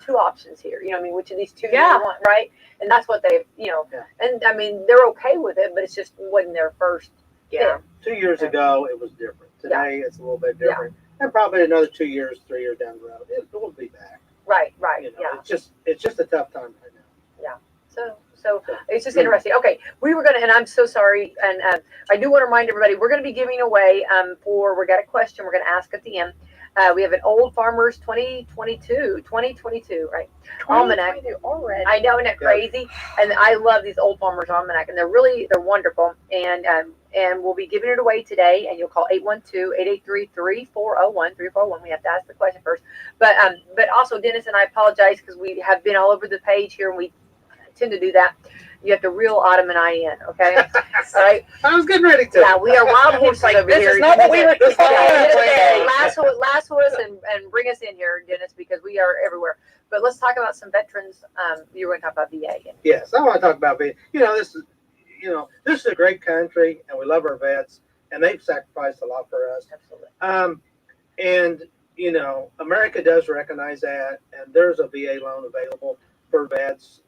two options here. You know what I mean? Which of these two do you want, right? And that's what they, you know, and I mean, they're okay with it, but it's just wasn't their first. Yeah. 2 years ago, it was different. Today, it's a little bit different. And probably another 2 years, 3 years down the road, it will be back. Right. You know, it's just a tough time right now. So it's just interesting. Okay, we were gonna, and I'm so sorry, and I do want to remind everybody, we're gonna be giving away we got a question we're gonna ask at the end. We have an Old Farmers 2022, right? Almanac. Already. I know, isn't that crazy? And I love these Old Farmers Almanac, and they're wonderful. And we'll be giving it away today. And you'll call 812-883-3401. We have to ask the question first. But also, Dennis, and I apologize because we have been all over the page here, and we tend to do that. You have to reel Autumn and I in, okay? All right. I was getting ready to. Yeah, we are wild horses over this here. is not what we were Lasso us and bring us in here, Dennis, because we are everywhere. But let's talk about some veterans. You were going to talk about VA. Yes, I want to talk about VA. This is a great country, and we love our vets, and they've sacrificed a lot for us. Absolutely. And America does recognize that, and there's a VA loan available for vets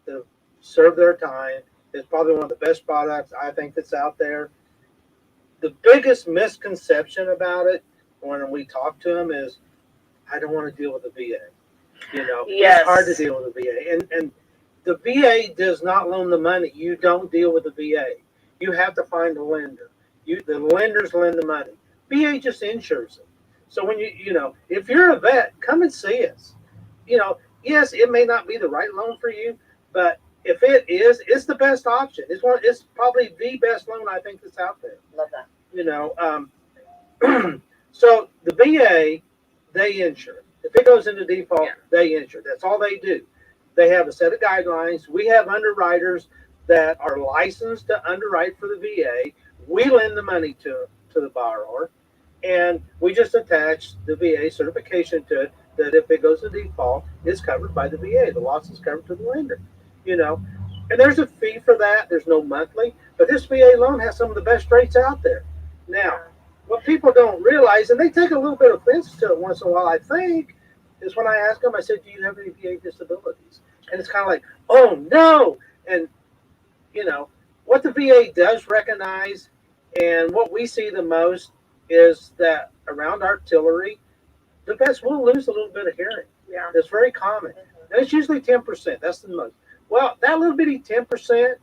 to serve their time. It's probably one of the best products I think that's out there. The biggest misconception about it when we talk to them is, I don't want to deal with the VA. It's hard to deal with the VA. And the VA does not loan the money. You don't deal with the VA. You have to find a lender. The lenders lend the money. VA just insures it. So when if you're a vet, come and see us. Yes, it may not be the right loan for you, but if it is, it's the best option. It's probably the best loan I think that's out there. Love that. So the VA, they insure. If it goes into default, they insure. That's all they do. They have a set of guidelines. We have underwriters that are licensed to underwrite for the VA. We lend the money to the borrower, and we just attach the VA certification to it that if it goes to default, it's covered by the VA. The loss is covered to the lender, you know. And there's a fee for that. There's no monthly, but this VA loan has some of the best rates out there. Now, what people don't realize, and they take a little bit of offense to it once in a while, I think, is when I ask them, I said, do you have any VA disabilities? And it's kind of like, oh, no. And, you know, what the VA does recognize and what we see the most is that around artillery, the vets will lose a little bit of hearing. Yeah. It's very common. And it's usually 10%. That's the most. Well, that little bitty 10%,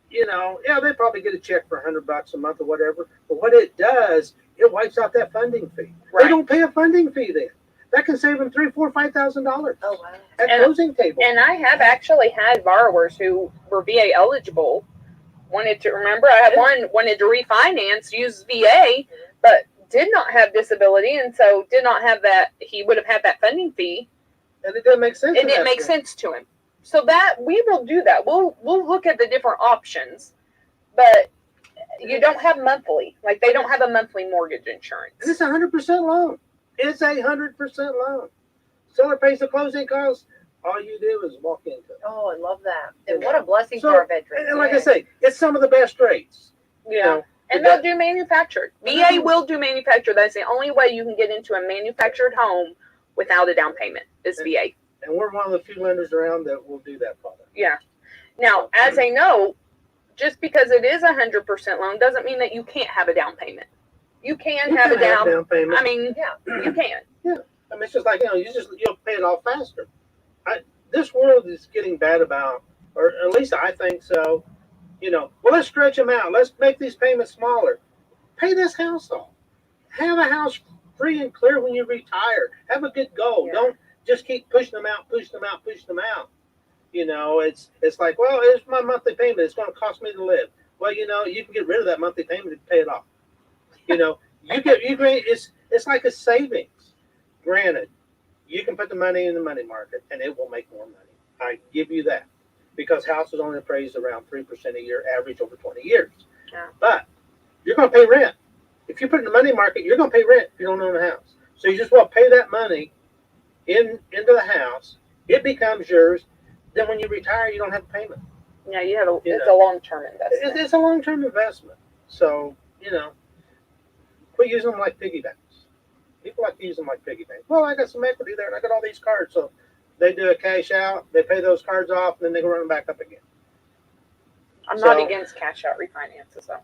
you know, yeah, they probably get a check for $100 a month or whatever. But what it does, it wipes out that funding fee. Right. They don't pay a funding fee then. That can save them $3,000, $4,000, $5,000 Oh, wow. at And- closing table. And I have actually had borrowers who were VA eligible, wanted to, remember, I had one wanted to refinance, use VA, but did not have disability, and so did not have that, he would have had that funding fee. And it doesn't make sense. It didn't make sense to him. So that, we will do that. We'll look at the different options, but you don't have monthly. Like, they don't have a monthly mortgage insurance. And it's 100% loan. It's 100% loan. Seller pays the closing costs. All you do is walk into it. Oh, I love that. And what a blessing So, for our veterans. And like I say, it's some of the best rates. You know, And they'll do manufactured. VA will do manufactured. That's the only way you can get into a manufactured home without a down payment is VA. and we're one of the few lenders around that will do that for them. Yeah. Now, as a note, just because it is 100% loan doesn't mean that you can't have a down payment. You can have a down. payment. I mean, Yeah. you can. I mean, it's just like, you know, you'll pay it off faster. This world is getting bad about, or at least I think so. You know, well, let's stretch them out. Let's make these payments smaller. Pay this house off. Have a house free and clear when you retire. Have a good goal. Yeah. Don't just keep pushing them out, pushing them out, pushing them out. You know, it's like, well, it's my monthly payment. It's going to cost me to live. Well, you know, you can get rid of that monthly payment and pay it off. You know, it's like a savings. Granted, you can put the money in the money market and it will make more money. I give you that, because houses only appraised around 3% a year, average over 20 years. Yeah. But you're going to pay rent. If you put it in the money market, you're going to pay rent if you don't own a house. So you just want to pay that money into the house. It becomes yours. Then when you retire, you don't have a payment. Yeah, you have a, You it's know. a long-term investment. It's a long-term investment. So, you know, quit using them like piggy banks. People like to use them like piggy banks. Well, I got some equity there and I got all these cards. So they do a cash out, they pay those cards off, and then they go run them back up again. I'm not So- against cash out refinances, though.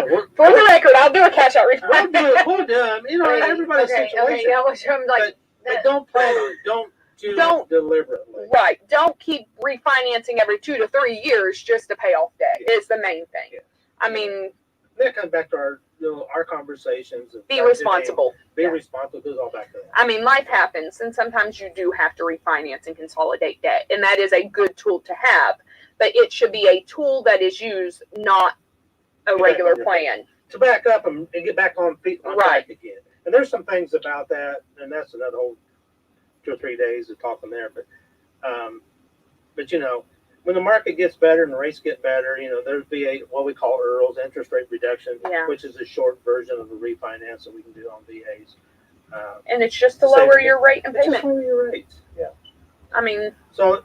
We're- For the record, I'll do a cash out refinance. we'll do them. You know, everybody's situation. Okay, yeah, well, I'm like, But don't plan on it. Don't do Don't- it deliberately. Right. Don't keep refinancing every 2 to 3 years just to pay off debt. Yeah. Is the main thing. Yeah. I mean, That comes back to our conversations. be responsible. Be Yeah. responsible. It goes all back to that. I mean, life happens, and sometimes you do have to refinance and consolidate debt, and that is a good tool to have. But it should be a tool that is used, not a Get back regular on your plan. To back up and get back on feet on Right. track again. And there's some things about that, and that's another whole 2 or 3 days of talking there. But you know, when the market gets better and the rates get better, you know, there's what we call ERLs, interest rate reduction, Yeah. which is a short version of the refinance that we can do on VAs. And it's just to lower your rate and Just payment. lower your rates. Yeah. I mean, So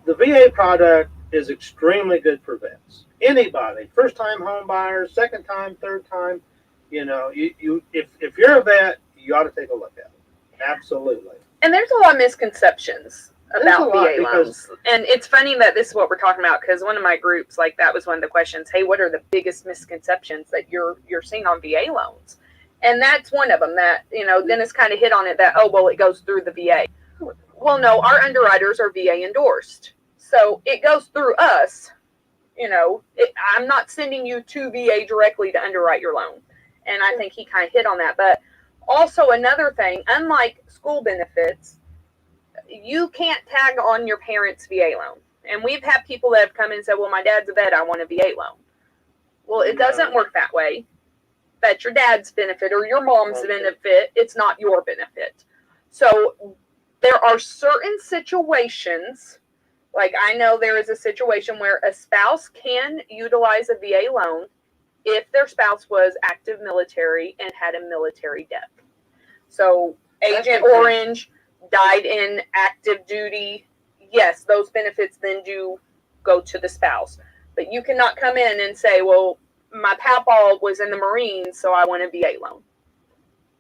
the VA product is extremely good for vets. Anybody, first time home buyers, second time, third time, you know, if you're a vet, you ought to take a look at it. Absolutely. and there's a lot of misconceptions There's about a lot, VA because- loans. And it's funny that this is what we're talking about, because one of my groups, like, that was one of the questions. Hey, what are the biggest misconceptions that you're seeing on VA loans? And that's one of them that, you know, Dennis kind of hit on it, that, oh, well, it goes through the VA. Well, no, our underwriters are VA endorsed. So it goes through us. You know, I'm not sending you to VA directly to underwrite your loan. And I think he kind of hit on that. But also another thing, unlike school benefits, you can't tag on your parents' VA loan. And we've had people that have come in and said, well, my dad's a vet, I want a VA loan. Well, it doesn't work that way. That's your dad's benefit or your mom's Okay. benefit. It's not your benefit. So there are certain situations Like, I know there is a situation where a spouse can utilize a VA loan if their spouse was active military and had a military death. So Agent Orange died in active duty. Yes, those benefits then do go to the spouse. But you cannot come in and say, well, my papa was in the Marines, so I want a VA loan.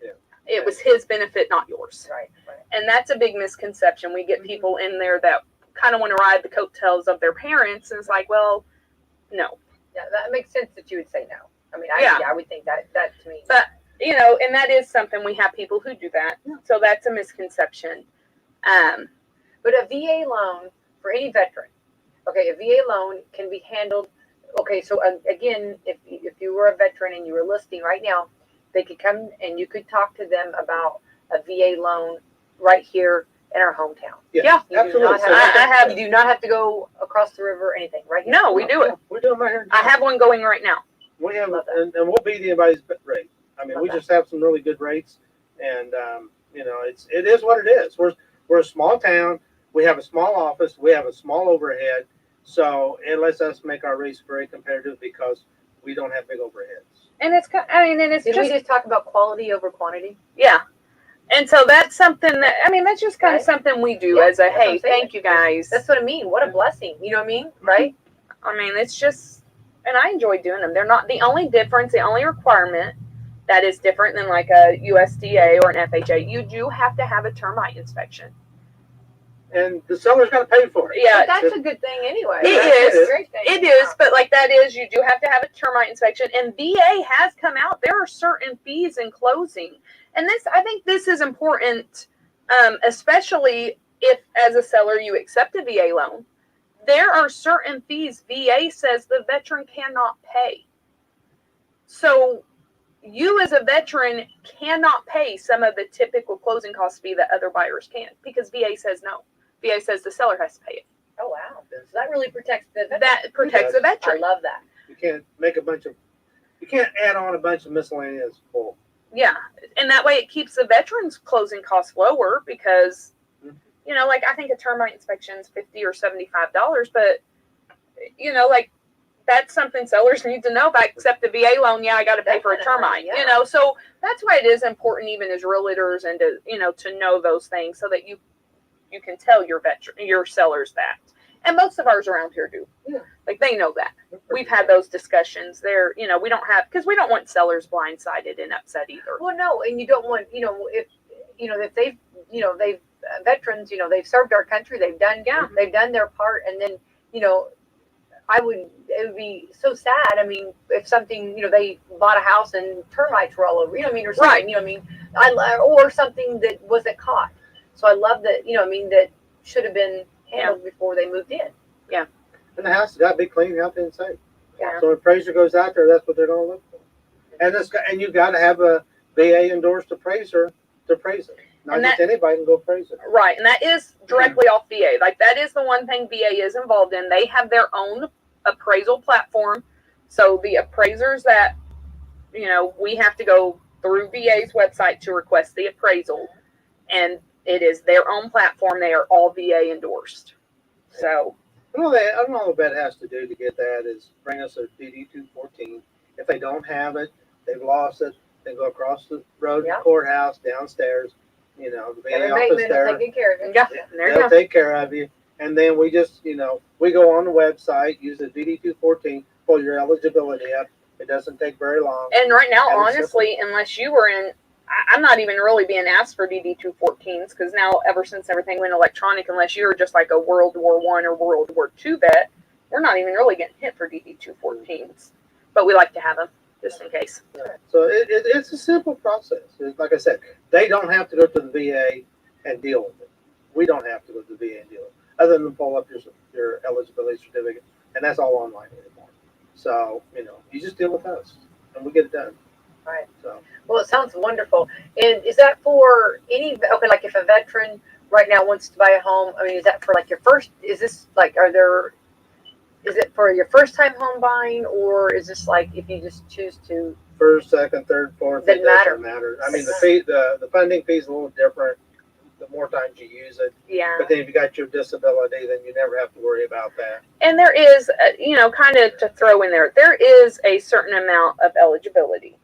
Yeah. It was his benefit, not yours. Right. And that's a big misconception. We get people in there that kind of want to ride the coattails of their parents, and it's like, well, no. Yeah, that makes sense that you would say no. I mean, I would think that to me. But, you know, and that is something, we have people who do that. Yeah. So that's a misconception. But a VA loan for any veteran, okay, a VA loan can be handled. Okay, so again, if you were a veteran and you were listening right now, they could come and you could talk to them about a VA loan right here in our hometown. Yeah, absolutely. You do not have to go across the river or anything, right? Here. No, we do it. We're doing right here. I have one going right now. We have, Love that. and we'll beat anybody's rate. I mean, Love we that. just have some really good rates, and you know, it is what it is. We're a small town. We have a small office. We have a small overhead, so it lets us make our rates very competitive because we don't have big overheads. And it's, and it's Did just, we just talk about quality over quantity? yeah. And so that's something that, that's just kind of Right. something we do Yeah, as a, that's what hey, I'm saying. thank you guys. That's what I mean. What a blessing. You know what I mean? Right? It's just, and I enjoy doing them. They're not the only difference, the only requirement that is different than like a USDA or an FHA. You do have to have a termite inspection. And the seller's got to pay for it. Yeah, But that's a good thing anyway. It That's is. a great thing. it is, but like that is, you do have to have a termite inspection. And VA has come out. There are certain fees in closing. And I think this is important, especially if as a seller you accept a VA loan. There are certain fees VA says the veteran cannot pay. So you as a veteran cannot pay some of the typical closing cost fee that other buyers can because VA says no. VA says the seller has to pay it. Oh, wow. So that really protects the veteran. That protects the I veteran. love that. You can't add on a bunch of miscellaneous bull. Yeah. And that way it keeps the veterans' closing costs lower because, like I think a termite inspection is $50 or $75, but, that's something sellers need to know. If I accept a VA loan, I got to pay for a termite, Yeah. So that's why it is important even as realtors and to know those things so that you can tell your sellers that. And most of ours around here do. Yeah. Like they know that. We've had those discussions there. We don't have, because we don't want sellers blindsided and upset either. Well, no, and you don't want, if they've, they've veterans, they've served our country, they've done their part, and then, it would be so sad. If something, they bought a house and termites were all over, or something, Right. Or something that wasn't caught. So I love that, that should have been handled before they moved in. And the house has got to be clean out the inside. Yeah. So when appraiser goes out there, that's what they're going to look for. And you've got to have a VA endorsed appraiser to appraise it. Not And just anybody can go appraise it. Right. And that is directly off VA. Like that is the one thing VA is involved in. They have their own appraisal platform. So the appraisers that, we have to go through VA's website to request the appraisal. And it is their own platform. They are all VA endorsed. So. I don't know what that has to do to get that is bring us a DD-214. If they don't have it, they've lost it, they go across the road to the courthouse, downstairs, the VA office there. Take care of it. Yeah, there you They'll go. take care of you. And then we just, we go on the website, use the DD-214, pull your eligibility up. It doesn't take very long. And right now, And it's honestly, unless you were in, I'm not even really being asked for DD-214s because now, ever since everything went electronic, unless you're just like a World War I or World War II vet, we're not even really getting hit for DD-214s. But we like to have them just in case. So it's a simple process. Like I said, they don't have to go to the VA and deal with it. We don't have to go to the VA and deal with it, other than pull up your eligibility certificate, and that's all online anymore. So, you just deal with us, and we get it done. Right. So. Well, it sounds wonderful. And is that for like if a veteran right now wants to buy a home, is that for like your first, is this like, is it for your first time home buying, or is this like if you just choose to? First, second, third, fourth, Doesn't it doesn't matter. The funding fee is a little different, the more times you use it. Yeah. But then if you got your disability, then you never have to worry about that. And there is, kind of to throw in there is a certain amount of eligibility.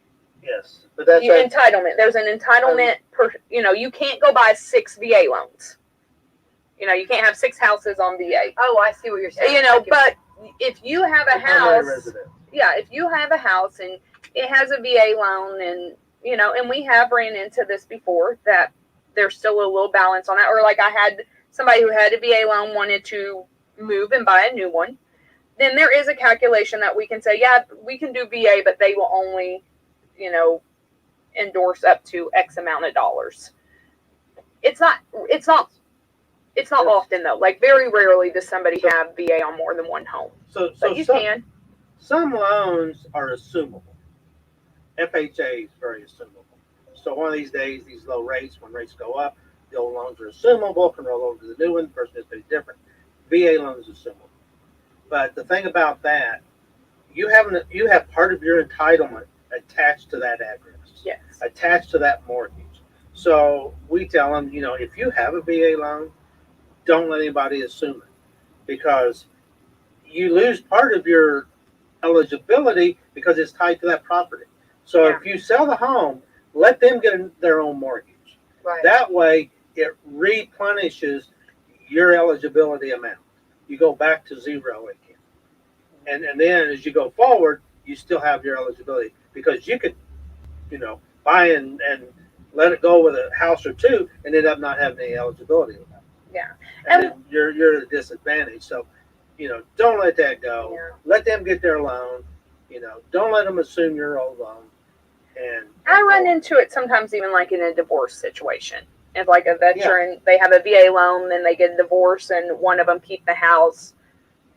Yes, but that's Entitlement. There's an entitlement per, you can't go buy 6 VA loans. You can't have 6 houses on VA. Oh, I see what you're saying. But if you have a primary house, resident. yeah, if you have a house and it has a VA loan and, and we have ran into this before that there's still a little balance on that. Or like I had somebody who had a VA loan wanted to move and buy a new one. Then there is a calculation that we can say, yeah, we can do VA, but they will only, endorse up to X amount of dollars. It's not often though. Like very rarely does somebody have VA on more than one home. But you can. Some loans are assumable. FHA is very assumable. So one of these days, these low rates, when rates go up, the old loans are assumable, can roll over to the new one, the person is very different. VA loans are assumable. But the thing about that, you have part of your entitlement attached to that address. Yes. Attached to that mortgage. So we tell them, if you have a VA loan, don't let anybody assume it, because you lose part of your eligibility because it's tied to that property. So if you sell the home, let them get their own mortgage. Right. That way, it replenishes your eligibility amount. You go back to zero again. And then as you go forward, you still have your eligibility, because you could, buy and let it go with a house or two and end up not having any eligibility with that. Yeah. And then you're at a disadvantage. So, don't let that go. Yeah. Let them get their loan. Don't let them assume your old loan. And I run into it sometimes even like in a divorce situation. If like a veteran, they have a VA loan, then they get a divorce and one of them keep the house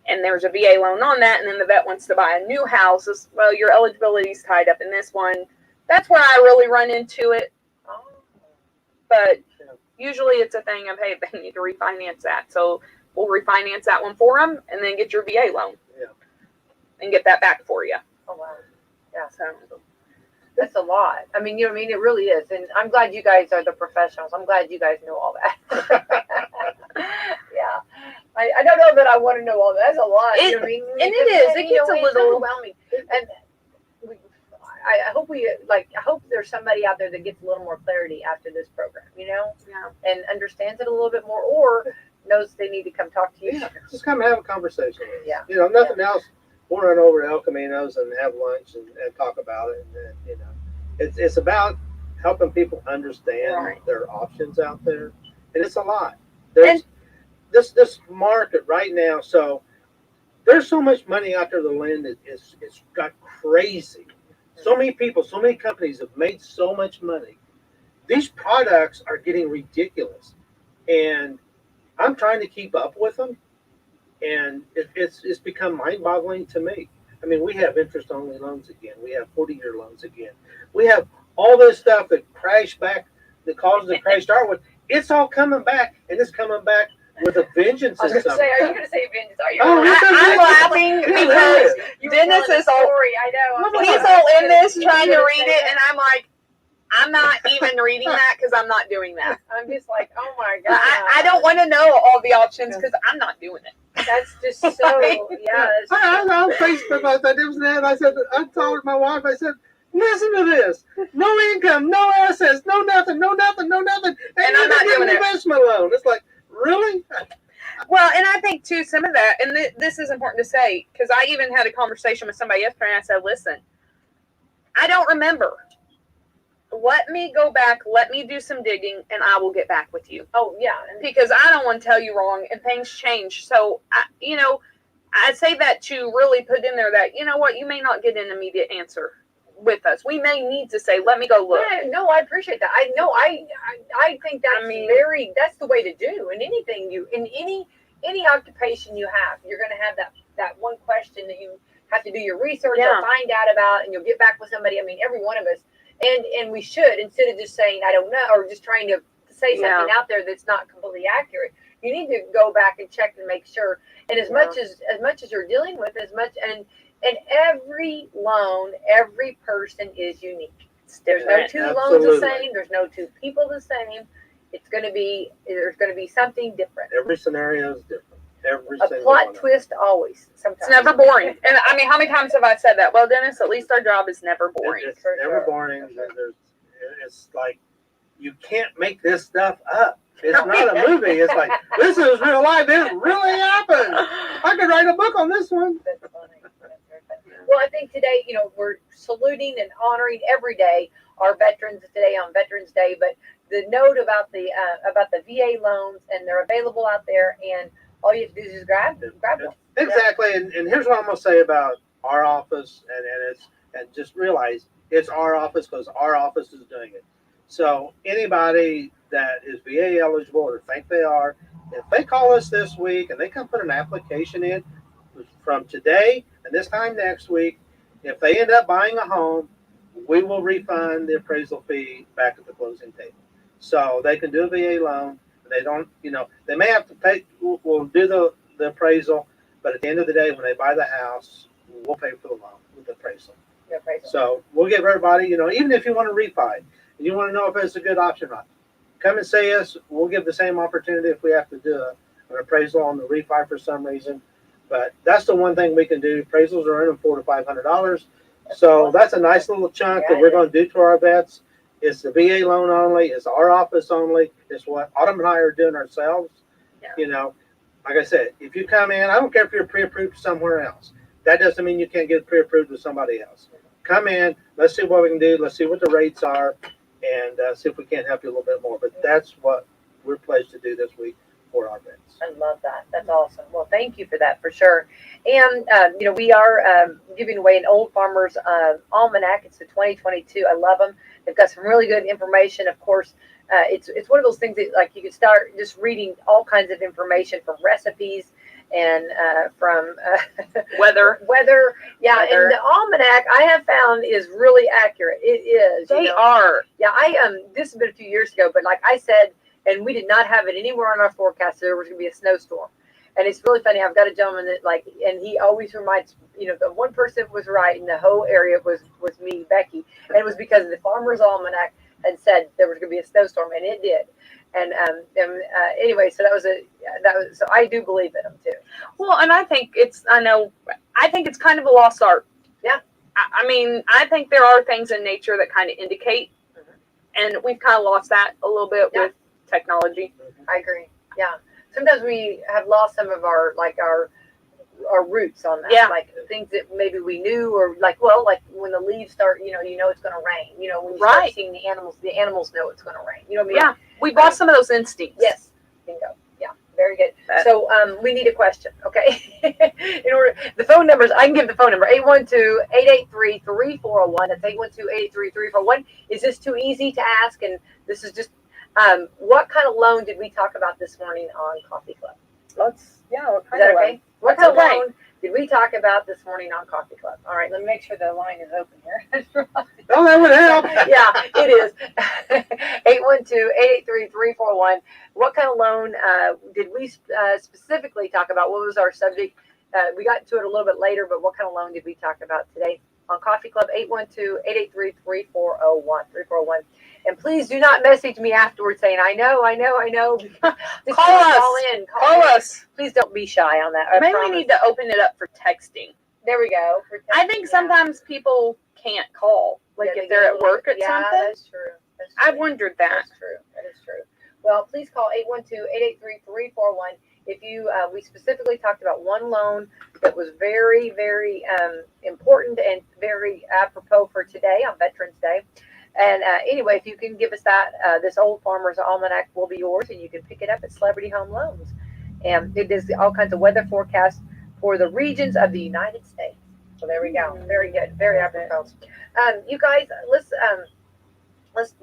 and there's a VA loan on that, and then the vet wants to buy a new house. Well, your eligibility is tied up in this one. That's where I really run into it. But usually it's a thing of, hey, they need to refinance that. So we'll refinance that one for them and then get your VA loan. Yeah. And get that back for you. Oh, wow. Yeah. So That's a lot. I mean, it really is. And I'm glad you guys are the professionals. I'm glad you guys know all that. Yeah. I don't know that I want to know all that. That's a lot. It gets a little overwhelming. And I hope there's somebody out there that gets a little more clarity after this program, Yeah. and understands it a little bit more, or knows they need to come talk to you. Yeah, just come have a conversation with us. Yeah. Nothing else. We'll run over to El Camino's and have lunch and talk about it. And it's about helping people understand their options out there, and it's a lot. There's this market right now. So there's so much money out there to lend. It's got crazy. So many people, so many companies have made so much money. These products are getting ridiculous, and I'm trying to keep up with them. And it's become mind-boggling to me. I mean, we have interest-only loans again. We have 40-year loans again. We have all this stuff that crashed back, that caused the crash start with. It's all coming back, and it's coming back with a vengeance. I was going to say, are you going to say vengeance? Are you? I'm laughing because Dennis is all. I know. He's all in this trying to read it, and I'm like, I'm not even reading that because I'm not doing that. I'm just like, oh my God. I don't want to know all the options because I'm not doing it. That's just so, yeah. I was on Facebook about that. It was that. I told my wife, I said, listen to this. No income, no assets, no nothing. And I'm not doing an investment loan. It's like, really? Well, and I think too, some of that, and this is important to say, because I even had a conversation with somebody yesterday, and I said, listen, I don't remember. Let me go back, let me do some digging, and I will get back with you. Oh, yeah. Because I don't want to tell you wrong, and things change. So, I say that to really put in there that, you know what, you may not get an immediate answer with us. We may need to say, let me go look. Yeah, no, I appreciate that. I think that's that's the way to do. In anything in any occupation you have, you're going to have that one question that you have to do your research or find out about, and you'll get back with somebody. I mean, every one of us. And we should, instead of just saying, I don't know, or just trying to say something out there that's not completely accurate, you need to go back and check and make sure. And as much as you're dealing with, and every loan, every person is unique. There's no two loans the same. There's no two people the same. It's going to be, there's going to be something different. Every scenario is different. Every A single plot one of twist always. Sometimes It's never boring. And I mean, how many times have I said that? Well, Dennis, at least our job is never them. boring. It's For never sure. boring. For sure. It's like you can't make this stuff up. It's not a movie. It's like this is real life. This really happened. I could write a book on this one. That's funny. That's very funny. Well, I think today, we're saluting and honoring every day our veterans today on Veterans Day. But the note about the VA loans, and they're available out there, and all you have to do is just grab one. Exactly. And here's what I'm gonna say about our office, and just realize it's our office because our office is doing it. So anybody that is VA eligible or think they are, if they call us this week and they can put an application in from today and this time next week, if they end up buying a home, we will refund the appraisal fee back at the closing table. So they can do a VA loan. They don't, they may have to pay. We'll do the appraisal, but at the end of the day, when they buy the house, we'll pay for the loan with the appraisal. The appraisal. So we'll give everybody, even if you want to refi and you want to know if it's a good option or not, come and see us. We'll give the same opportunity if we have to do an appraisal on the refi for some reason. But that's the one thing we can do. Appraisals are in $400 to $500. So that's a nice little chunk that we're going to do to our vets. It's the VA loan only. It's our office only. It's what Autumn and I are doing ourselves. Yeah. Like I said, if you come in, I don't care if you're pre-approved somewhere else. That doesn't mean you can't get pre-approved with somebody else. Come in. Let's see what we can do. Let's see what the rates are, and see if we can't help you a little bit more. But that's what we're pledged to do this week for our vets. I love that. That's awesome. Well, thank you for that, for sure. And, we are giving away an Old Farmer's Almanac. It's the 2022. I love them. They've got some really good information. Of course, it's one of those things that, like, you can start just reading all kinds of information from recipes and from Weather. Yeah, Weather. and the almanac I have found is really accurate. It is. They are. Yeah, this has been a few years ago, but like I said, and we did not have it anywhere on our forecast there was going to be a snowstorm. And it's really funny. I've got a gentleman that and he always reminds, the one person was right in the whole area was me, Becky. And it was because the Farmer's Almanac had said there was going to be a snowstorm, and it did. And anyway, so so I do believe in them too. Well, and I think it's kind of a lost art. Yeah. I mean, I think there are things in nature that kind of indicate, and we've kind of lost that a little bit with technology. I agree. Yeah. Sometimes we have lost some of our roots on that. Yeah. Like things that maybe we knew, or like when the leaves start, it's going to rain. When you start seeing the animals know it's going to rain. You know what I mean? Yeah. We've lost some of those instincts. Yes. Bingo. Yeah. Very good. So we need a question, okay? The phone numbers, I can give the phone number, 812-883-3401. That's 812-883-3401. Is this too easy to ask? And this is just, what kind of loan did we talk about this morning on Coffee Club? What kind Is that of okay? loan? What That's kind of okay. loan did we talk about this morning on Coffee Club? All right, let me make sure the line is open here. Oh, that would help. Yeah, it is. 812-883-3401. What kind of loan did we specifically talk about? What was our subject? We got to it a little bit later, but what kind of loan did we talk about today on Coffee Club? 812-883-3401. And please do not message me afterwards saying, I know. Just Call us. Call us. Please don't be shy on that. Maybe we need to open it up for texting. There we go. I think sometimes people can't call, if they're at work at something. That's true. I've wondered that. That's true. That is true. Well, please call 812-883-3401. If you, we specifically talked about one loan that was very, very important and very apropos for today on Veterans Day. And anyway, if you can give us that, this Old Farmer's Almanac will be yours, and you can pick it up at Celebrity Home Loans. And it does all kinds of weather forecasts for the regions of the United States. So there we go. Very good. Very apropos. You guys, let's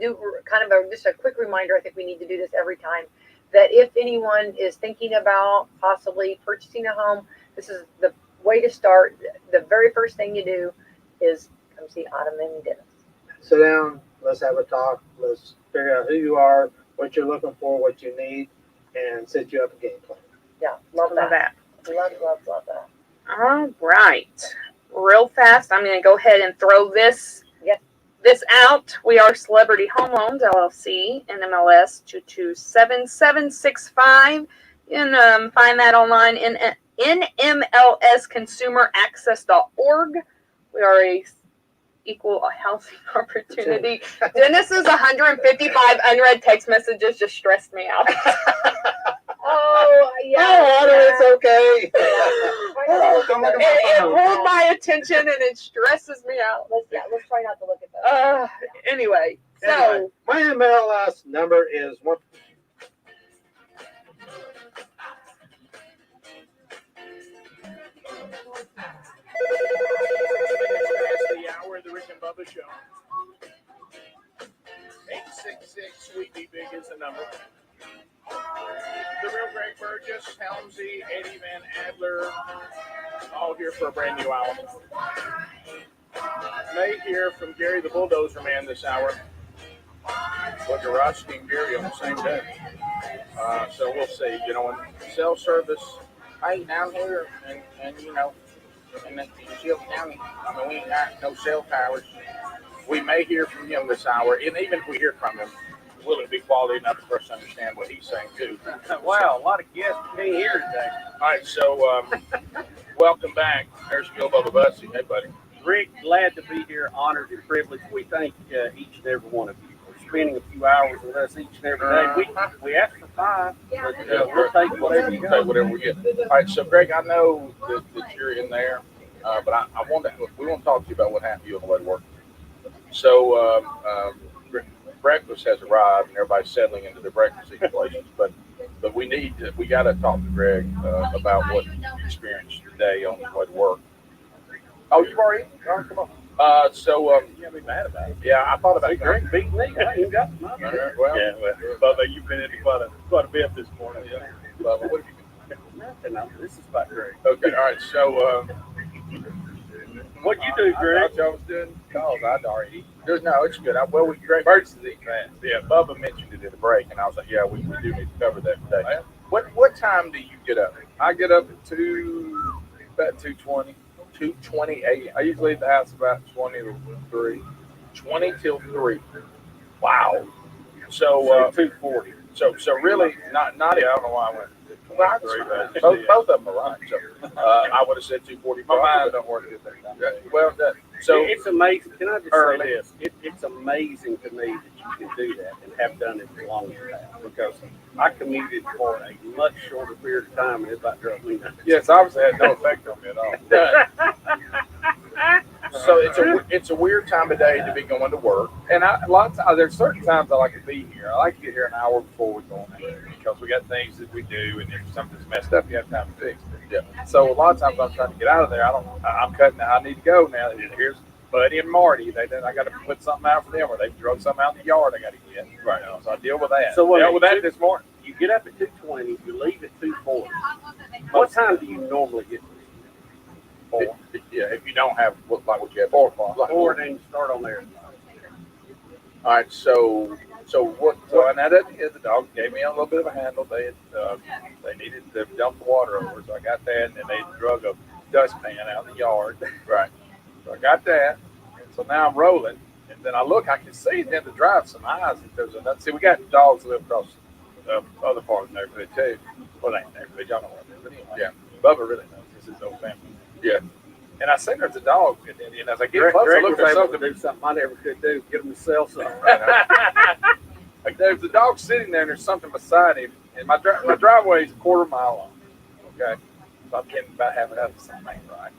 do kind of just a quick reminder. I think we need to do this every time, that if anyone is thinking about possibly purchasing a home, this is the way to start. The very first thing you do is come see Autumn and Dennis. Sit down. Let's have a talk. Let's figure out who you are, what you're looking for, what you need, and set you up a game plan. Yeah, love that. Love that. All right. Real fast, I'm going to go ahead and throw this this out. We are Celebrity Home Loans LLC, NMLS 227765. You can find that online in NMLSconsumeraccess.org. We are a equal housing opportunity. Dennis's 155 unread text messages just stressed me out. Oh, yeah. Oh, it's okay. It pulled my attention and it stresses me out. Let's try not to look at that. Anyway, so Anyway, my MLS number is 1. It's the hour of the Rick and Bubba Show. 866 Sweet Be Big is the number. The real Greg Burgess, Helmsy, Eddie Van Adler, all here for a brand new hour. May hear from Gary the Bulldozer Man this hour. But Jarosky and Gary on the same day. So we'll see. You know, in cell service, hey, down here, and you know, in Shield County, I mean, we ain't got no cell towers. We may hear from him this hour, and even if we hear from him, will it be quality enough for us to understand what he's saying too? Wow, a lot of guests can't hear today. All right, so welcome back. There's Bill Bubba Bussy. Hey, buddy. Rick, glad to be here. Honored and privileged. We thank each and every one of you for spending a few hours with us each and every day. We asked for 5, but we'll take whatever you Take got. whatever we get. All right, so Greg, I know that you're in there, but we want to talk to you about what happened to you on the way to work. So breakfast has arrived and everybody's settling into their breakfast situations, but we got to talk to Greg about what you experienced today on the way to work. Oh, you've already? All right, come on. You can't be mad about it. Yeah, I thought about Greg beat me. I ain't got the money. Well, Bubba, you've been into quite a bit this morning. Bubba, what have you Nothing. This is about Greg. been? Okay, all right. So What'd you do, I Greg? thought y'all was doing calls. I'd already eaten. No, it's good. Greg Birds is eating fast. Yeah, Bubba mentioned it at the break, and I was like, yeah, we do need to cover that today. What time do you get up? I get up at about 2:20. 2:28. I usually leave the house about 20 to 3. 20 till 3. Wow. So 2:40. So really not. Yeah, I don't know why I went to 23, but Both of them are right. So I would have said 2:45. my mind don't work at that time. Well, so It's amazing. Can I just Early. say this? It's amazing to me that you can do that and have done it for long now, because I commuted for a much shorter period of time and it about drove me nuts. Yes, obviously it had no effect on me at all. so it's a weird time of day to be going to work. And a lot of times, there's certain times I like to be here. I like to get here an hour before we go in because we got things that we do, and if something's messed up, you have time to fix it. Yeah. So a lot of times I'm trying to get out of there. I'm cutting. I need to go now. Here's Buddy and Marty. I got to put something out for them, or they drug something out in the yard. I got to get right. So I deal with that. So what- dealt with that this morning. You get up at 2:20, you leave at 2:40. What time do you normally get? 4. Yeah, if you don't have what you have 4 o'clock. Like 4, then you start on there. All right. So what? So and that the dog gave me a little bit of a handle. They needed to dump the water over, so I got that, and then they drug a dustpan out in the yard. Right. So I got that, and so now I'm rolling, and then I look, I can see then to drive some eyes. If there's another, see, we got dogs that live across the other part of the neighborhood too. Well, they ain't neighborhood, y'all know what it is, but anyway. Yeah. Bubba really knows. This is his old family. Yeah. And I seen there's a dog, and as I get Greg close, I was look, there's able something. to do something I never could do, get him to sell something. Like there's a dog sitting there, and there's something beside him, and my driveway is a quarter mile long. Okay, so I'm getting about half an hour to something ain't right.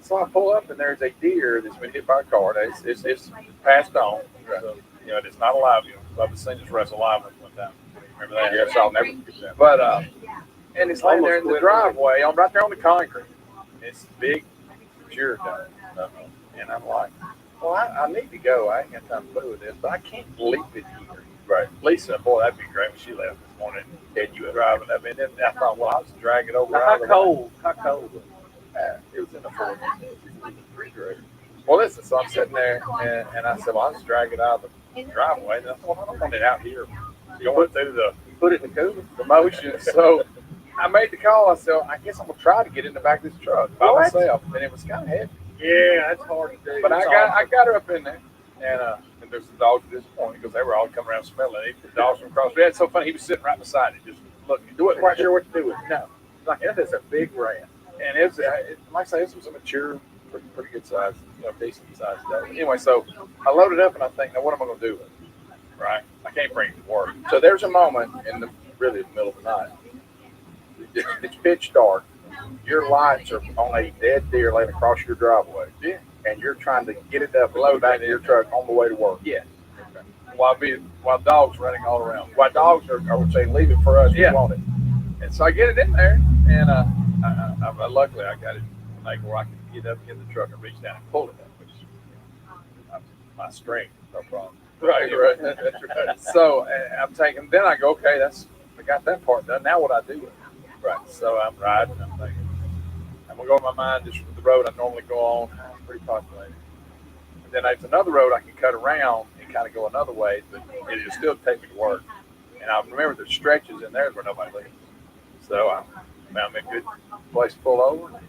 So I pull up, and there's a deer that's been hit by a car. It's passed on. So, it's not alive. I've seen this wrestle live one time. Remember that? Yes, I'll never forget that. But and it's laying there in the driveway, right there on the concrete. It's big, mature dog. And I'm like, well, I need to go. I ain't got time to play with this, but I can't leave it here. Right. Lisa, boy, that'd be great when she left this morning. And you were driving. I mean, then I thought, well, I'll just drag it over. How cold? How cold? It was in the 40s. Well, listen, so I'm sitting there, and I said, well, I'll just drag it out of the driveway. And I thought, well, I don't want it out here going through the Put it in the cooler. motion. So I made the call. I said, I guess I'm going to try to get in the back of this truck by What? myself. And it was kind of heavy. Yeah, that's hard to do. But I got her up in there, And there's the dogs disappointed because they were all coming around smelling it. The dogs from across. It's so funny. He was sitting right beside it, just looking. Wasn't quite sure what to do with it. No, like that is a big rat, and like I say, it's a mature, pretty good size, decent size dog. Anyway, so I loaded up and I think, now what am I going to do with it? Right, I can't bring it to work. So there's a moment in the middle of the night. It's pitch dark. Your lights are on a dead deer laying across your driveway. Yeah. And you're trying to get it up and load back in your truck on the way to work. Yeah. Okay. While dogs running all around. While dogs are saying, leave it for us, we want it. And so I get it in there, and I luckily I got it like where I can get up in the truck and reach down and pull it up, which is my strength, no problem. Right. That's right. So I'm taking, then I go, okay, I got that part done. Now what I do with it? Right. So I'm riding, I'm thinking, I'm going to go in my mind just the road I normally go on, pretty populated. And then there's another road I can cut around and kind of go another way, but it'll still take me to work. And I remember there's stretches in there where nobody lives. So I found me a good place to pull over,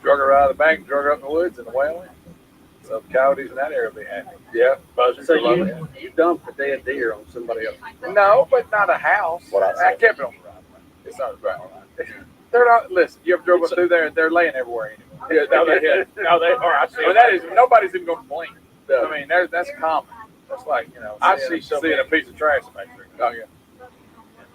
drug her out of the bank, drug her up in the woods, and away I went. So the coyotes in that area will be happy. Yeah, buzzing. So you dumped a dead deer on somebody else? No, but not a house. I kept it on the driveway. It's not a driveway. They're not. Listen, you ever drove up through there? They're laying everywhere anymore. Yeah, no, they are. I see. That is, nobody's even going to blink. I mean, that's common. That's like, I see seeing a piece of trash back there. Oh yeah.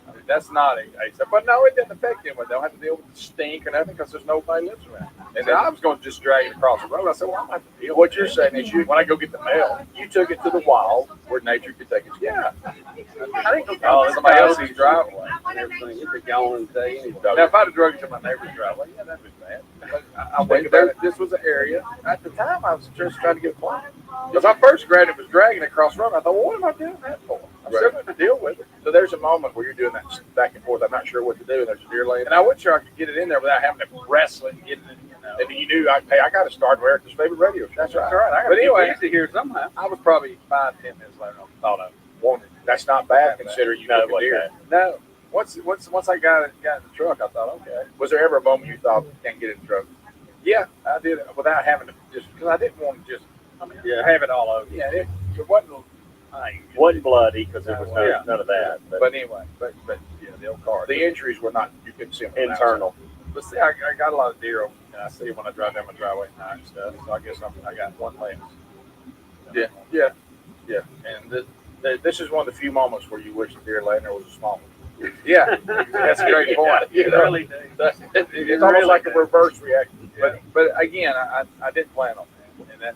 I mean, that's not a. But no, it didn't affect them. They don't have to deal with the stink or nothing because there's nobody lives around. And then I was going to just drag it across the road. I said, well, I'm going to have to deal. What you're saying is, when I go get the mail, you took it to the wild where nature could take it. Yeah. I didn't go somebody else's driveway. Everything. You'd be gone today. Now, if I'd have drug it to my neighbor's driveway, yeah, that'd be bad. But I went there. This was an area. At the time, I was just trying to get a plan. Because I first grabbed it, was dragging it across the road. I thought, well, what am I doing that for? I'm still going to deal with it. So there's a moment where you're doing that back and forth. I'm not sure what to do. And there's a deer laying. And I wasn't sure I could get it in there without having to wrestle it and get it in. And you knew, I got to start America's favorite radio show. That's right. But anyway, to hear somehow. I was probably 5-10 minutes later. I thought I wanted. That's not bad considering you took a deer. No. Once I got it in the truck, I thought, okay. Was there ever a moment you thought, can't get in the truck? Yeah, I did it without having to just, because I didn't want to just, have it all over. Yeah, it wasn't bloody because there was none of that. But anyway, but yeah, the old car. The injuries were not, you couldn't see them internal. But see, I got a lot of deer, and I see when I drive down my driveway at night and stuff. So I guess I got one less. Yeah. And this is one of the few moments where you wish the deer laying there was a small one. Yeah, that's a great point. It really does. It's almost like a reverse reaction. But again, I didn't plan on that.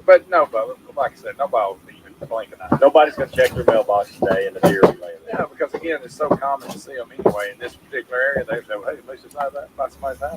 But no, like I said, nobody will be even blinking an eye. Nobody's going to check their mailbox today, and the deer will be laying there. Yeah, because again, it's so common to see them anyway. In this particular area, they say, well, hey, at least it's not that by somebody's house.